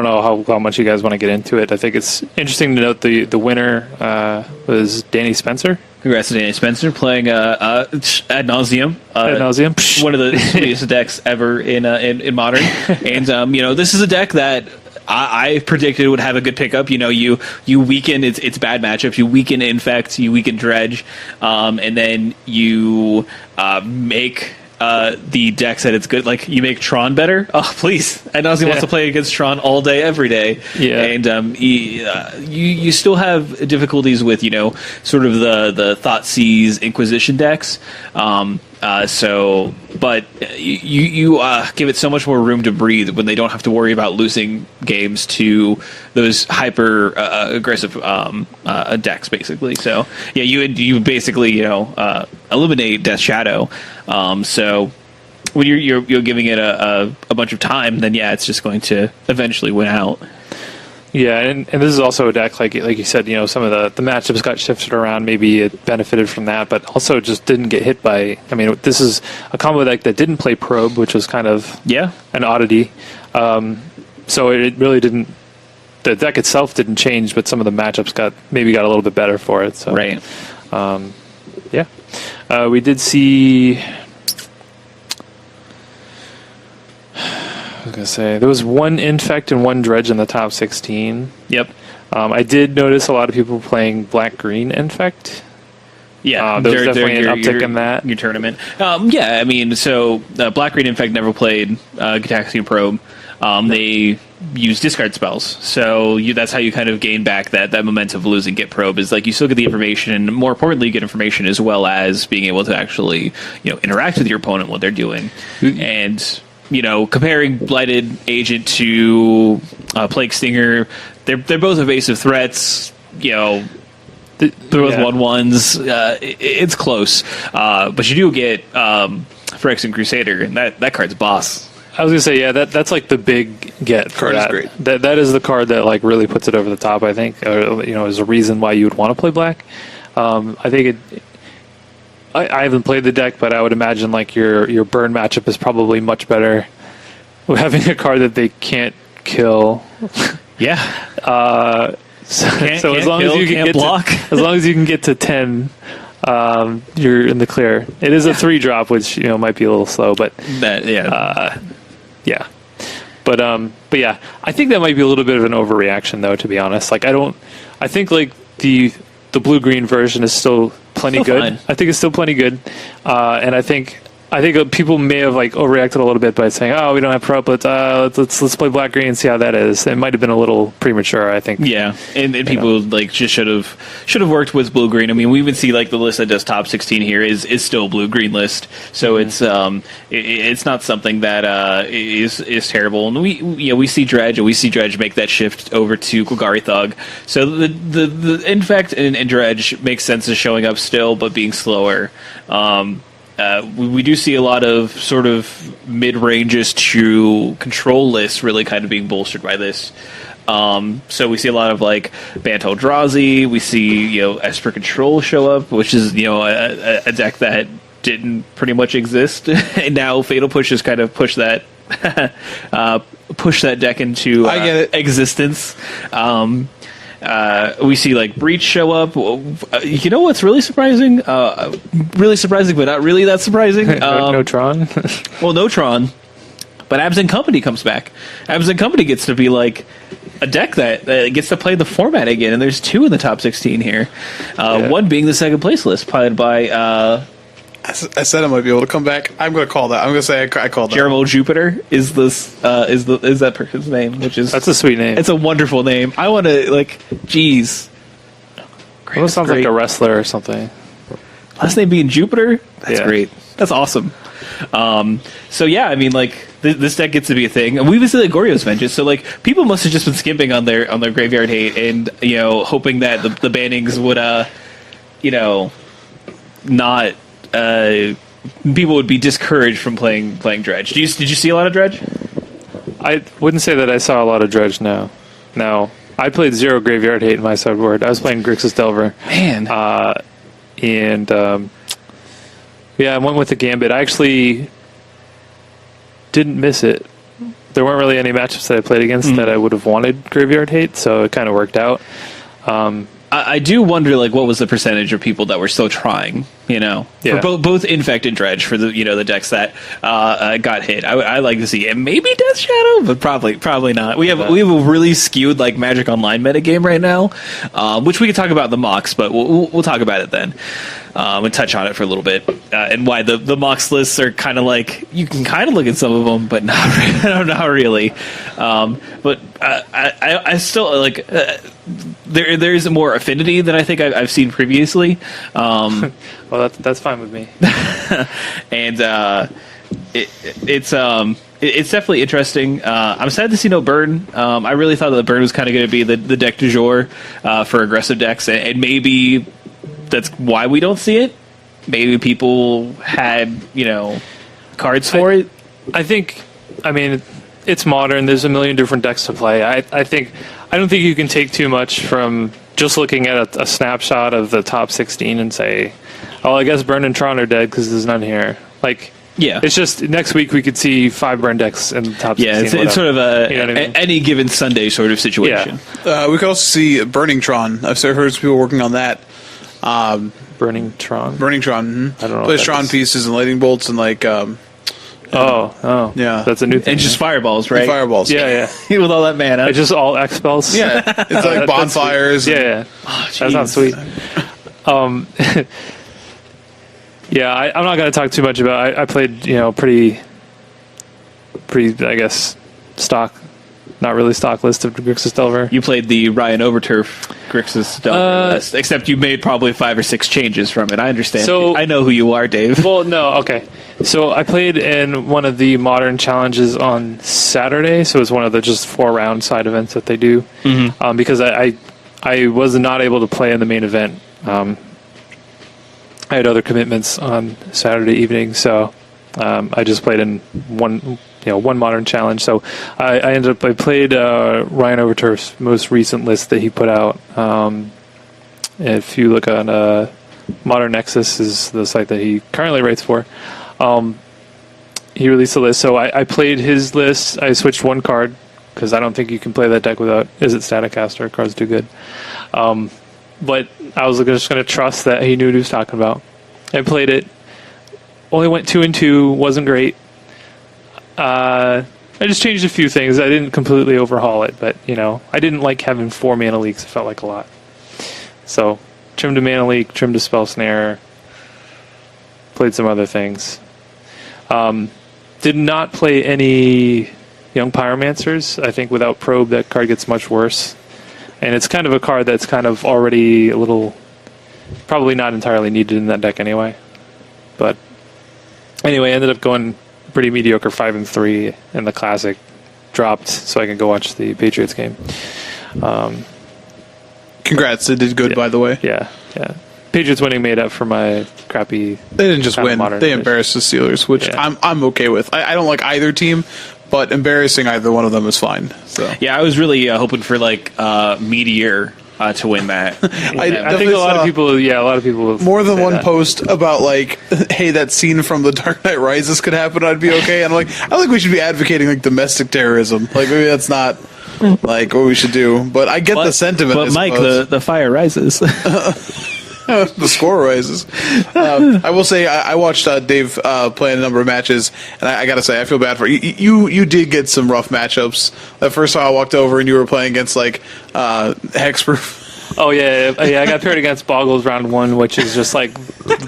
know how much you guys want to get into it. I think it's interesting to note the winner was Danny Spencer. Congrats to Danny Spencer playing Ad Nauseam. One of the sweetest decks ever in Modern. And this is a deck that I predicted would have a good pickup. You know, you weaken it's bad matchups. You weaken Infect, you weaken Dredge, and then you make the decks that it's good. Like you make Tron better. Oh please! I know he wants to play against Tron all day, every day. Yeah, and you still have difficulties with sort of the Thoughtseize Inquisition decks. But you give it so much more room to breathe when they don't have to worry about losing games to those hyper aggressive decks, basically. So yeah, you basically eliminate Death Shadow. So when you're giving it a bunch of time, then yeah, it's just going to eventually win out. Yeah, and this is also a deck, like you said, some of the matchups got shifted around. Maybe it benefited from that, but also just didn't get hit by... I mean, this is a combo deck that didn't play Probe, which was kind of an oddity. So it really didn't... The deck itself didn't change, but some of the matchups got a little bit better for it. So, right. We did see... I was going to say, there was one Infect and one Dredge in the top 16. Yep. I did notice a lot of people playing Black-Green Infect. Yeah, there's definitely an uptick in that. Your tournament. Yeah, I mean, so Black-Green Infect never played Gitaxian Probe. They use discard spells. So that's how you kind of gain back that momentum of losing Get Probe, is like you still get the information, and more importantly, you get information as well as being able to actually interact with your opponent, what they're doing. And... comparing Blighted Agent to Plague Stinger, they're both evasive threats. They're both 1/1s. It's close, but you do get Phyrexian Crusader, and that card's boss. I was gonna say, that's like the big get for card that. Is great. That is the card that like really puts it over the top. I think, or, is a reason why you would want to play black. I think it. I haven't played the deck, but I would imagine like your burn matchup is probably much better with having a card that they can't kill. Yeah. So as long as you can get block, as long as you can get to 10, you're in the clear. It is a 3-drop, which might be a little slow, but yeah. But yeah, I think that might be a little bit of an overreaction, though. To be honest, like I think like the blue-green version is still plenty good. Fine. I think it's still plenty good, and I think people may have like overreacted a little bit by saying, "Oh, we don't have Probe, but let's play black-green and see how that is." It might have been a little premature, I think. Yeah, and people like just should have worked with blue-green. I mean, we even see like the list that does top 16 here is still blue-green list, so it's not something that is terrible. And we see Dredge, and we see Dredge make that shift over to Golgari Thug. So the Infect and Dredge makes sense as showing up still, but being slower. We do see a lot of sort of mid-ranges to control lists really kind of being bolstered by this. So we see a lot of like Banto Eldrazi. We see Esper Control show up, which is a deck that didn't pretty much exist, and now Fatal Push has kind of pushed that deck into existence. We see like Breach show up. What's really surprising? Really surprising, but not really that surprising. No Tron. Well, no Tron, but Abs & Company comes back. Abs & Company gets to be like a deck that gets to play the format again, and there's 2 in the top 16 here. One being the second place list, played by. I said I might be able to come back. I'm going to call that. I'm going to say I called that. Jeremo Jupiter is that person's name, which is that's a sweet name. It's a wonderful name. I want to geez. It sounds like a wrestler or something. Last name being Jupiter. That's great. That's awesome. So yeah, I mean this deck gets to be a thing, and we even see Goryo's Vengeance. So people must have just been skimping on their graveyard hate and hoping that the bannings would not. People would be discouraged from playing Dredge. Did you see a lot of Dredge? I wouldn't say that I saw a lot of Dredge. No. I played 0 Graveyard Hate in my sideboard. I was playing Grixis Delver. Man. I went with the Gambit. I actually didn't miss it. There weren't really any matchups that I played against that I would have wanted Graveyard Hate, so it kind of worked out. I do wonder, like, what was the percentage of people that were still trying, for both Infect and Dredge for the the decks that got hit. I like to see it. Maybe Death Shadow, but probably not. We have a really skewed like Magic Online metagame right now, which we could talk about in the mocks, but we'll talk about it then. And touch on it for a little bit, and why the mocks lists are kind of like, you can kind of look at some of them, but not really. But I still like there's more affinity than I think I've seen previously. Well, that's fine with me. And it's definitely interesting. I'm sad to see no burn. I really thought that the burn was kind of going to be the deck du jour for aggressive decks, and maybe that's why we don't see it. Maybe people had, cards for it. I think, it's modern. There's a million different decks to play. I don't think you can take too much from just looking at a snapshot of the top 16 and say, oh, I guess Burn and Tron are dead because there's none here. Like, yeah, it's just next week we could see 5 Burn decks in the top 16. Yeah, it's sort of any given Sunday sort of situation. Yeah. We could also see Burning Tron. I've heard some people working on that. Burning Tron. Mm-hmm. I don't know. Plays Tron pieces and lightning bolts and like. Yeah, that's a new thing. And just fireballs, right? Fireballs. Yeah. With all that mana. It's just all X spells. Yeah, it's like bonfires. Yeah. Oh, that sounds sweet. Yeah, I'm not going to talk too much about. I played, pretty, I guess, stock. Not really stock list of Grixis Delver. You played the Ryan Overturf Grixis Delver list, except you made probably 5 or 6 changes from it. I understand. So, I know who you are, Dave. Well, no, okay. So I played in one of the modern challenges on Saturday. So it's one of the just 4-round side events that they do. Mm-hmm. Because I was not able to play in the main event. I had other commitments on Saturday evening, so I just played in one modern challenge. So I played Ryan Overturf's most recent list that he put out. If you look on Modern Nexus is the site that he currently writes for. He released a list, so I played his list. I switched one card because I don't think you can play that deck without Izzet Staticaster. Cards do good. But I was just going to trust that he knew what he was talking about. I played it. Only went 2-2. Wasn't great. I just changed a few things. I didn't completely overhaul it, but I didn't like having 4 mana leaks. It felt like a lot. So trimmed a mana leak, trimmed a spell snare, played some other things. Did not play any Young Pyromancers. I think without Probe, that card gets much worse. And it's kind of a card that's kind of already a little, probably not entirely needed in that deck anyway. But anyway, I ended up going pretty mediocre 5-3 in the Classic. Dropped so I can go watch the Patriots game. Congrats, they did good, by the way. Yeah. Patriots winning made up for my crappy. They didn't just win; they embarrassed the Steelers, which I'm okay with. I don't like either team, but embarrassing either one of them is fine. So yeah, I was really hoping for like Meteor to win that. I think a lot of people. More than one post about like, hey, that scene from The Dark Knight Rises could happen. I'd be okay. And I'm like, I think we should be advocating like domestic terrorism. Like maybe that's not like what we should do. But I get the sentiment. But Mike, the fire rises. The score rises. I will say I watched Dave play a number of matches, and I gotta say I feel bad for you. You did get some rough matchups. The first time I walked over and you were playing against like Hexproof. Oh yeah. I got paired against Boggles round 1, which is just like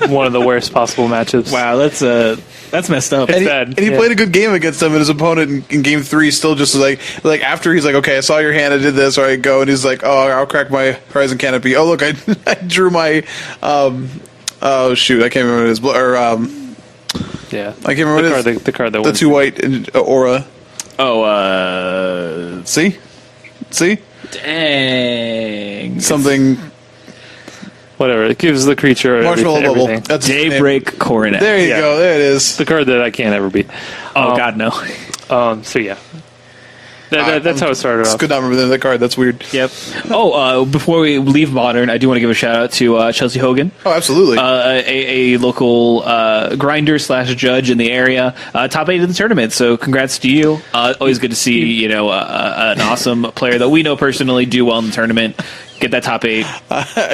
one of the worst possible matchups. Wow, that's messed up. It's bad. And he played a good game against him, and his opponent in game 3 still just like after he's like, okay, I saw your hand, I did this, or I go, and he's like, oh, I'll crack my Horizon Canopy. Oh look, I drew my oh shoot, I can't remember what it is, or yeah, I can't remember what it is. The card that the 2 white aura. Oh, see. Dang. Something. Whatever. It gives the creature Marshmallow Bubble. everything. That's Daybreak Coronet. There you go. There it is. The card that I can't ever beat. Oh God, no. So yeah. That's how it started off. Could not remember that card. That's weird. Yep. Oh, before we leave Modern, I do want to give a shout out to Chelsea Hogan. Oh, absolutely. A local grinder / judge in the area. Top 8 in the tournament. So congrats to you. Always good to see an awesome player that we know personally do well in the tournament get that top 8.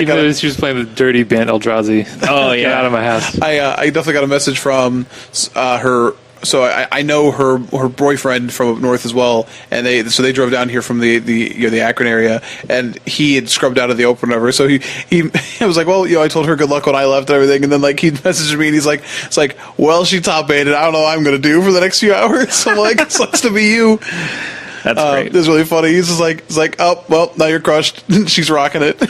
Even though she was playing the dirty band Eldrazi. Oh yeah, Get out of my house. I definitely got a message from her. So I know her boyfriend from up north as well, and they drove down here from the Akron area, and he had scrubbed out of the open ever. So he I was like, well, I told her good luck when I left and everything, and then like he messaged me and he's like, it's like, well, she top 8'd. I don't know what I'm gonna do for the next few hours. I'm like, it sucks to be you. That's great. It's really funny. He's just like, it's like, oh well, now you're crushed. She's rocking it.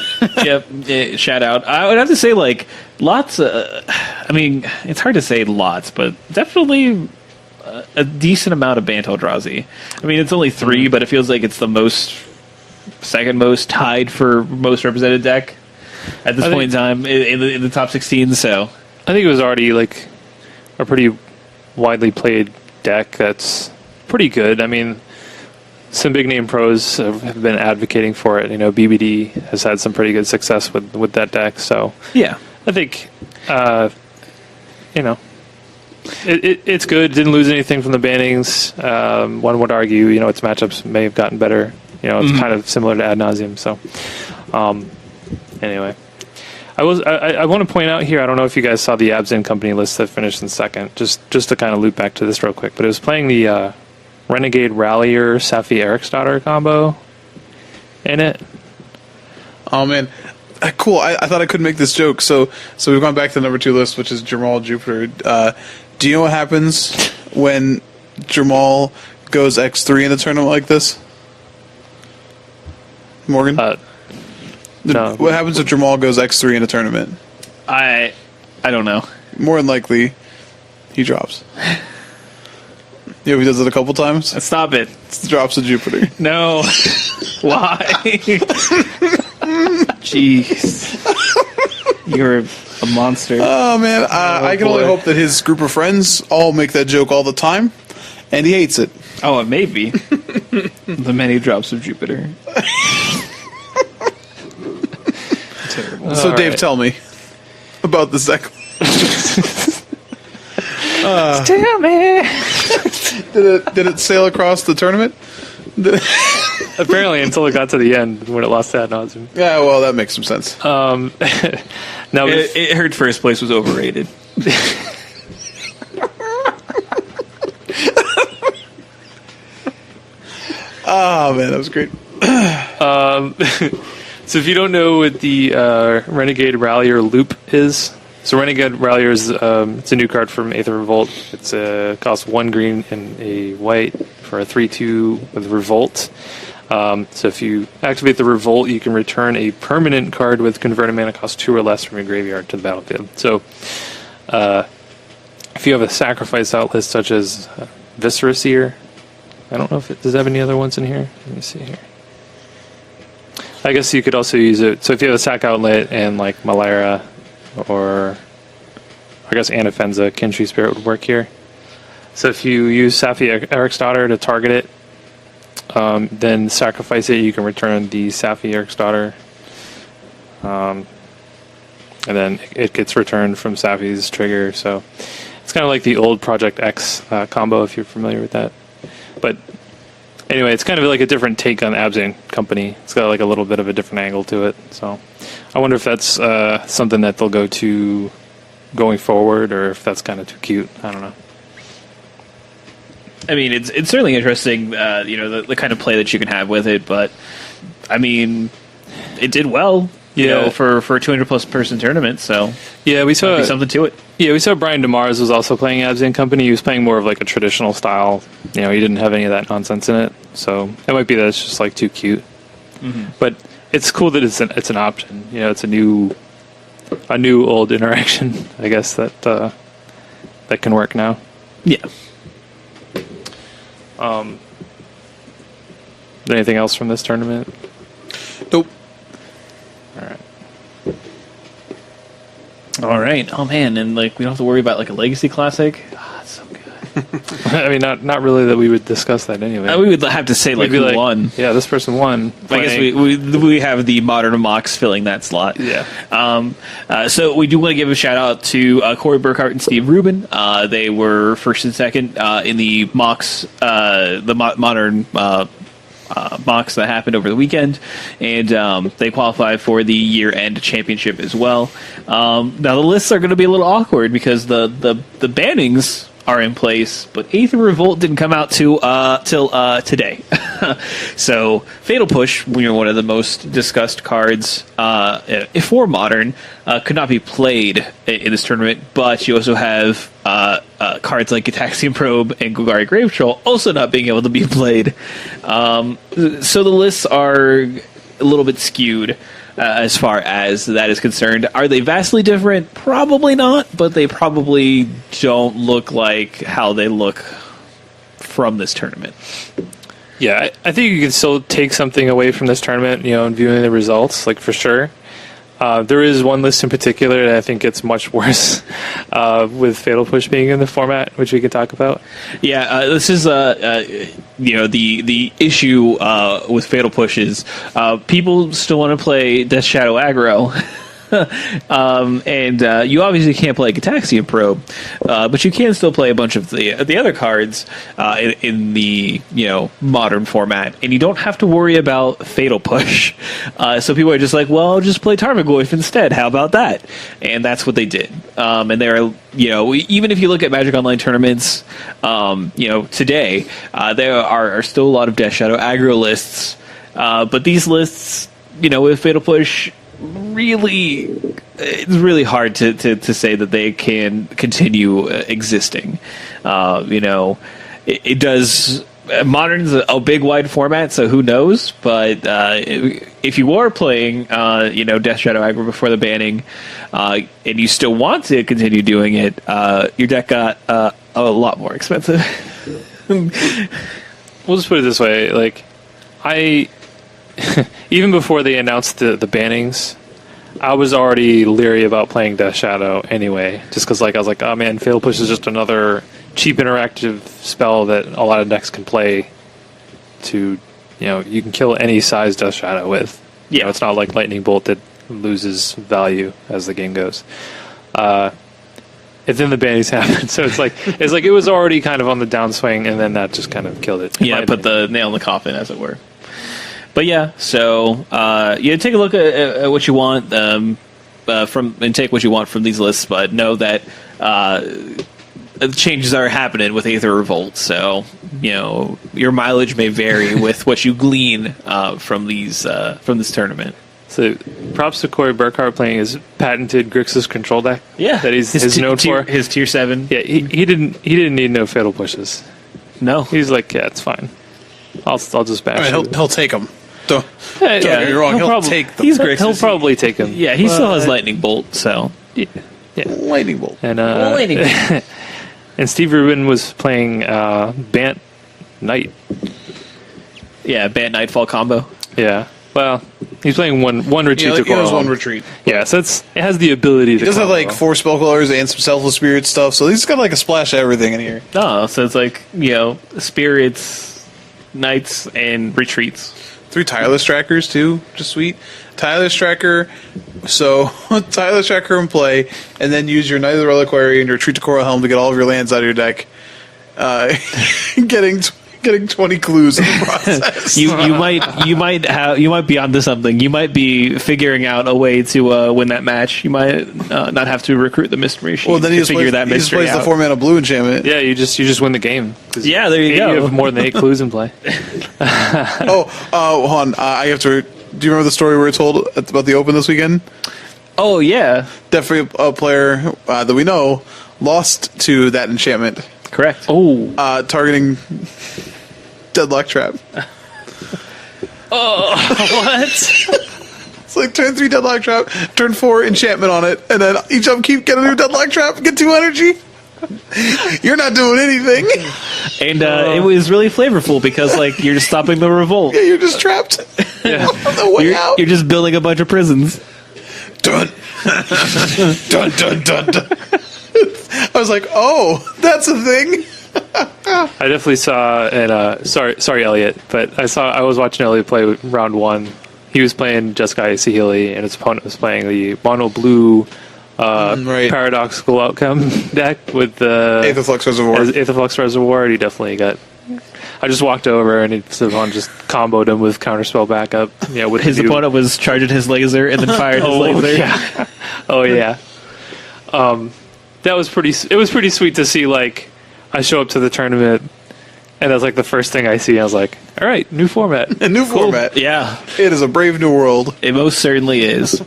Yep. Yeah, shout out. I would have to say like lots. I mean, it's hard to say lots, but definitely a decent amount of Bant Eldrazi. I mean, it's only 3, but it feels like it's the second most tied for most represented deck at this point in time in the top 16. So I think it was already like a pretty widely played deck that's pretty good. I mean, some big name pros have been advocating for it. BBD has had some pretty good success with that deck. So yeah, I think it's good. Didn't lose anything from the bannings. One would argue, its matchups may have gotten better. It's kind of similar to Ad Nauseam. So anyway, I want to point out here. I don't know if you guys saw the Abzan company list that finished in second. Just to kind of loop back to this real quick, but it was playing the Renegade Rallier Safi Eriksdotter combo in it. Oh man, cool. I thought I couldn't make this joke, so we've gone back to the number 2 list, which is Jamal Jupiter. Do you know what happens when Jamal goes X3 in a tournament like this? Morgan? No. What happens if Jamal goes X3 in a tournament? I don't know. More than likely, he drops. He does it a couple times. Stop it. Drops a Jupiter. No. Why? Jeez. You're a monster. Oh man, I can only hope that his group of friends all make that joke all the time, and he hates it. Oh, it may be. The many drops of Jupiter. Terrible. So Dave, tell me about this deck. Tell me. Did it sail across the tournament? Apparently, until it got to the end when it lost to Ad Nauseam. Yeah, well, that makes some sense. Now It heard first place was overrated. Oh man, that was great. So if you don't know what the Renegade Rallier loop is, so Renegade Rallier is it's a new card from Aether Revolt. It's costs 1 green and a white for a 3/2 with Revolt. So if you activate the Revolt, you can return a permanent card with converted mana cost 2 or less from your graveyard to the battlefield. So if you have a sacrifice outlet such as Viscera Seer, I don't know if it does it have any other ones in here. Let me see here. I guess you could also use it. So if you have a sack outlet and like Malara, or I guess Anafenza, Kinshri Spirit would work here. So if you use Safi Eriksdotter to target it, then sacrifice it, you can return the Safi Eriksdotter. And then it gets returned from Safi's trigger. So it's kind of like the old Project X combo, if you're familiar with that. But anyway, it's kind of like a different take on Abzan Company. It's got like a little bit of a different angle to it. So I wonder if that's something that they'll go to going forward, or if that's kind of too cute. I don't know. I mean, it's certainly interesting, the kind of play that you can have with it. But I mean, it did well, for a 200+ person tournament. So yeah, we saw something to it. Yeah, we saw Brian DeMars was also playing Abzan Company. He was playing more of like a traditional style. He didn't have any of that nonsense in it. So it might be that it's just like too cute. Mm-hmm. But it's cool that it's an option. It's a new old interaction. I guess that can work now. Yeah. Anything else from this tournament? Nope. All right. Oh man, and we don't have to worry about a Legacy Classic. It's so good. I mean, not really that we would discuss that anyway. We would have to say who won. Yeah, this person won. I guess we have the Modern Mox filling that slot. Yeah. So we do want to give a shout out to Corey Burkhart and Steve Rubin. They were first and second in the Mox, Modern mocks that happened over the weekend, and they qualified for the year-end championship as well. Now the lists are going to be a little awkward because the bannings are in place, but Aether Revolt didn't come out till today. So Fatal Push, one of the most discussed cards for Modern, could not be played in this tournament, but you also have cards like Gitaxian Probe and Golgari Grave Troll also not being able to be played. So the lists are a little bit skewed. As far as that is concerned. Are they vastly different? Probably not, but they probably don't look like how they look from this tournament. Yeah, I think you can still take something away from this tournament, in viewing the results, for sure. There is one list in particular that I think gets much worse with Fatal Push being in the format, which we could talk about. Yeah, this is the issue with Fatal Push is people still want to play Death Shadow aggro. And you obviously can't play Gitaxian Probe, but you can still play a bunch of the other cards in the modern format, and you don't have to worry about Fatal Push. So people are just like, well, I'll just play Tarmogoyf instead. How about that? And that's what they did. And there are even if you look at Magic Online tournaments, today there are still a lot of Death Shadow aggro lists, but these lists, with Fatal Push. It's really hard to say that they can continue existing. It does. Modern's a big wide format, so who knows? But if you are playing, Death Shadow aggro before the banning, and you still want to continue doing it, your deck got a lot more expensive. We'll just put it this way: even before they announced the bannings, I was already leery about playing Death Shadow anyway, just because I was like, oh man, Fatal Push is just another cheap interactive spell that a lot of decks can play to, you can kill any size Death Shadow with. Yeah, it's not like Lightning Bolt that loses value as the game goes. And then the bannings happened, so it's like it was already kind of on the downswing, and then that just kind of killed it. Yeah, put the nail in the coffin, as it were. But yeah, so take a look at what you want and take what you want from these lists, but know that changes are happening with Aether Revolt. So your mileage may vary with what you glean from this tournament. So props to Corey Burkhart playing his patented Grixis control deck. Yeah, that he's known for his tier 7. Yeah, he didn't need no Fatal Pushes. No, he's like, yeah, it's fine. I'll just bash. He'll take them. Don't get me wrong. He'll take them. He'll probably take them. Yeah, he still has Lightning Bolt. So yeah. Lightning Bolt. And and Steve Rubin was playing Bant Knight. Yeah, Bant Nightfall combo. Yeah. Well, he's playing one retreat to He has Coral. one retreat. Yeah, so it has the ability to. He does have 4 spell colors and some Selfless Spirit stuff, so he's got a splash of everything in here. Oh, so it's spirits, knights, and retreats. 3 Tireless Trackers too, just sweet. Tireless Tracker, so Tireless Tracker in play, and then use your Knight of the Reliquary and your Retreat to Coral Helm to get all of your lands out of your deck. Getting 20 clues in the process. you might be onto something. You might be figuring out a way to win that match. You might not have to recruit the mystery machine. Well, then he just plays the 4-mana blue enchantment. Yeah, you just win the game. Yeah, there you go. You have more than 8 clues in play. Hold on. I have to. Do you remember the story we were told about the Open this weekend? Oh yeah, definitely a player that we know lost to that enchantment. Correct. Oh, targeting Deadlock Trap. What? It's like turn 3 Deadlock Trap, turn 4 enchantment on it, and then each of them keep getting a new Deadlock Trap, get 2 energy. You're not doing anything. And it was really flavorful because you're just stopping the revolt. Yeah, you're just trapped. Yeah. On the way out. You're just building a bunch of prisons. Dun. Dun, dun, dun, dun. I was like, oh, that's a thing. I definitely saw, and sorry, Elliot, but I was watching Elliot play round 1. He was playing Jeskai Sahili, and his opponent was playing the mono blue paradoxical outcome deck with the Aetherflux Reservoir. Aetherflux Reservoir. And he definitely got I just walked over and Savon just comboed him with counterspell backup. Yeah, with his opponent was charging his laser and then fired his laser. Yeah. Oh yeah. That was pretty. It was pretty sweet to see. Like, I show up to the tournament, and that's like the first thing I see. I was like, "All right, new format." A new format. Yeah, it is a brave new world. It most certainly is.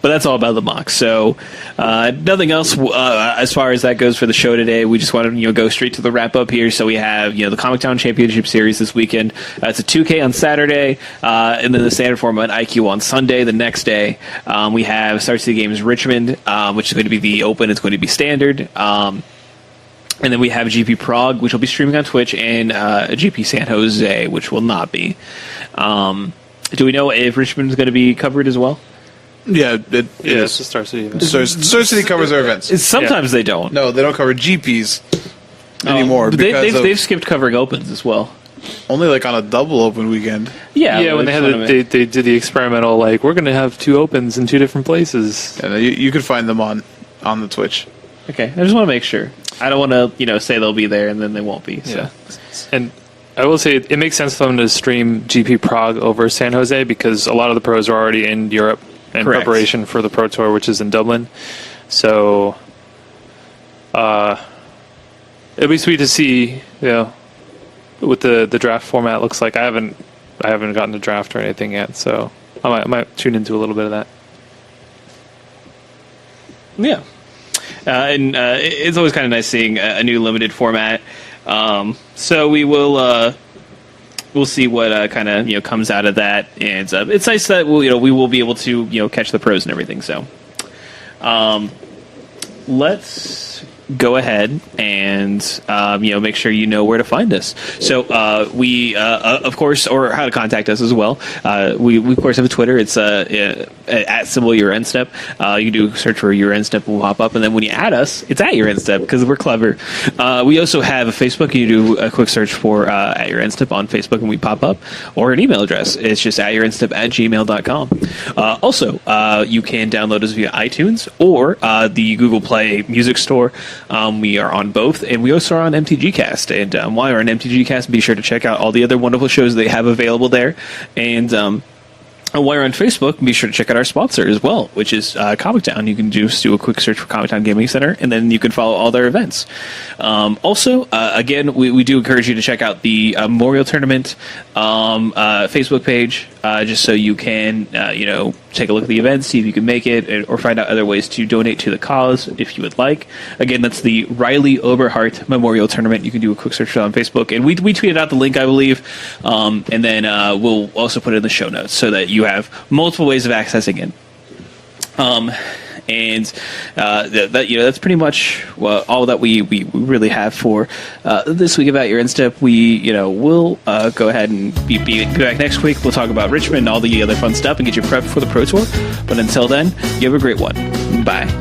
But that's all about the mock. So nothing else as far as that goes for the show today. We just want to go straight to the wrap up here. So we have the Comic Town Championship Series this weekend. It's a 2K on Saturday, and then the standard format IQ on Sunday. The next day we have Star City Games Richmond, which is going to be the Open. It's going to be standard. And then we have GP Prague, which will be streaming on Twitch, and GP San Jose, which will not be. Do we know if Richmond is going to be covered as well? Yeah, it is. It's the Star City event. Star City covers their events. Sometimes they don't. No, they don't cover GPs anymore. They've skipped covering Opens as well. Only like on a double Open weekend. Yeah, when they had they did the experimental, like, we're going to have 2 Opens in 2 different places. Yeah, you could find them on the Twitch. Okay, I just want to make sure. I don't want to, say they'll be there and then they won't be. So. Yeah. And I will say it makes sense for them to stream GP Prague over San Jose because a lot of the pros are already in Europe in preparation for the Pro Tour, which is in Dublin. So it'll be sweet to see, what the draft format looks like. I haven't gotten a draft or anything yet, so I might tune into a little bit of that. Yeah. And it's always kind of nice seeing a new limited format. So we will we'll see what kind of comes out of that, and it's nice that we will be able to catch the pros and everything. So let's go ahead and make sure you know where to find us. So we of course, or how to contact us as well. We of course have a Twitter. It's at symbol your end step. You can do search for your end step, will pop up, and then when you add us, it's at your end step because we're clever. We also have a Facebook. You do a quick search for at your end step on Facebook, and we pop up, or an email address. It's just at your end step @gmail.com. Also, you can download us via iTunes or the Google Play Music Store. We are on both, and we also are on MTGcast. And while you're on MTGcast, be sure to check out all the other wonderful shows they have available there. And while you're on Facebook, be sure to check out our sponsor as well, which is Comic Town. You can just do a quick search for Comic Town Gaming Center, and then you can follow all their events. Also, again, we do encourage you to check out the Memorial Tournament Facebook page, just so you can, take a look at the events, see if you can make it, or find out other ways to donate to the cause if you would like. Again, that's the Riley Oberhart Memorial Tournament. You can do a quick search for it on Facebook, and we tweeted out the link, I believe, and then we'll also put it in the show notes so that you have multiple ways of accessing it. That's pretty much all that we really have for this week about your Instep. We'll go ahead and be back next week. We'll talk about Richmond and all the other fun stuff and get you prepped for the Pro Tour. But until then, you have a great one. Bye.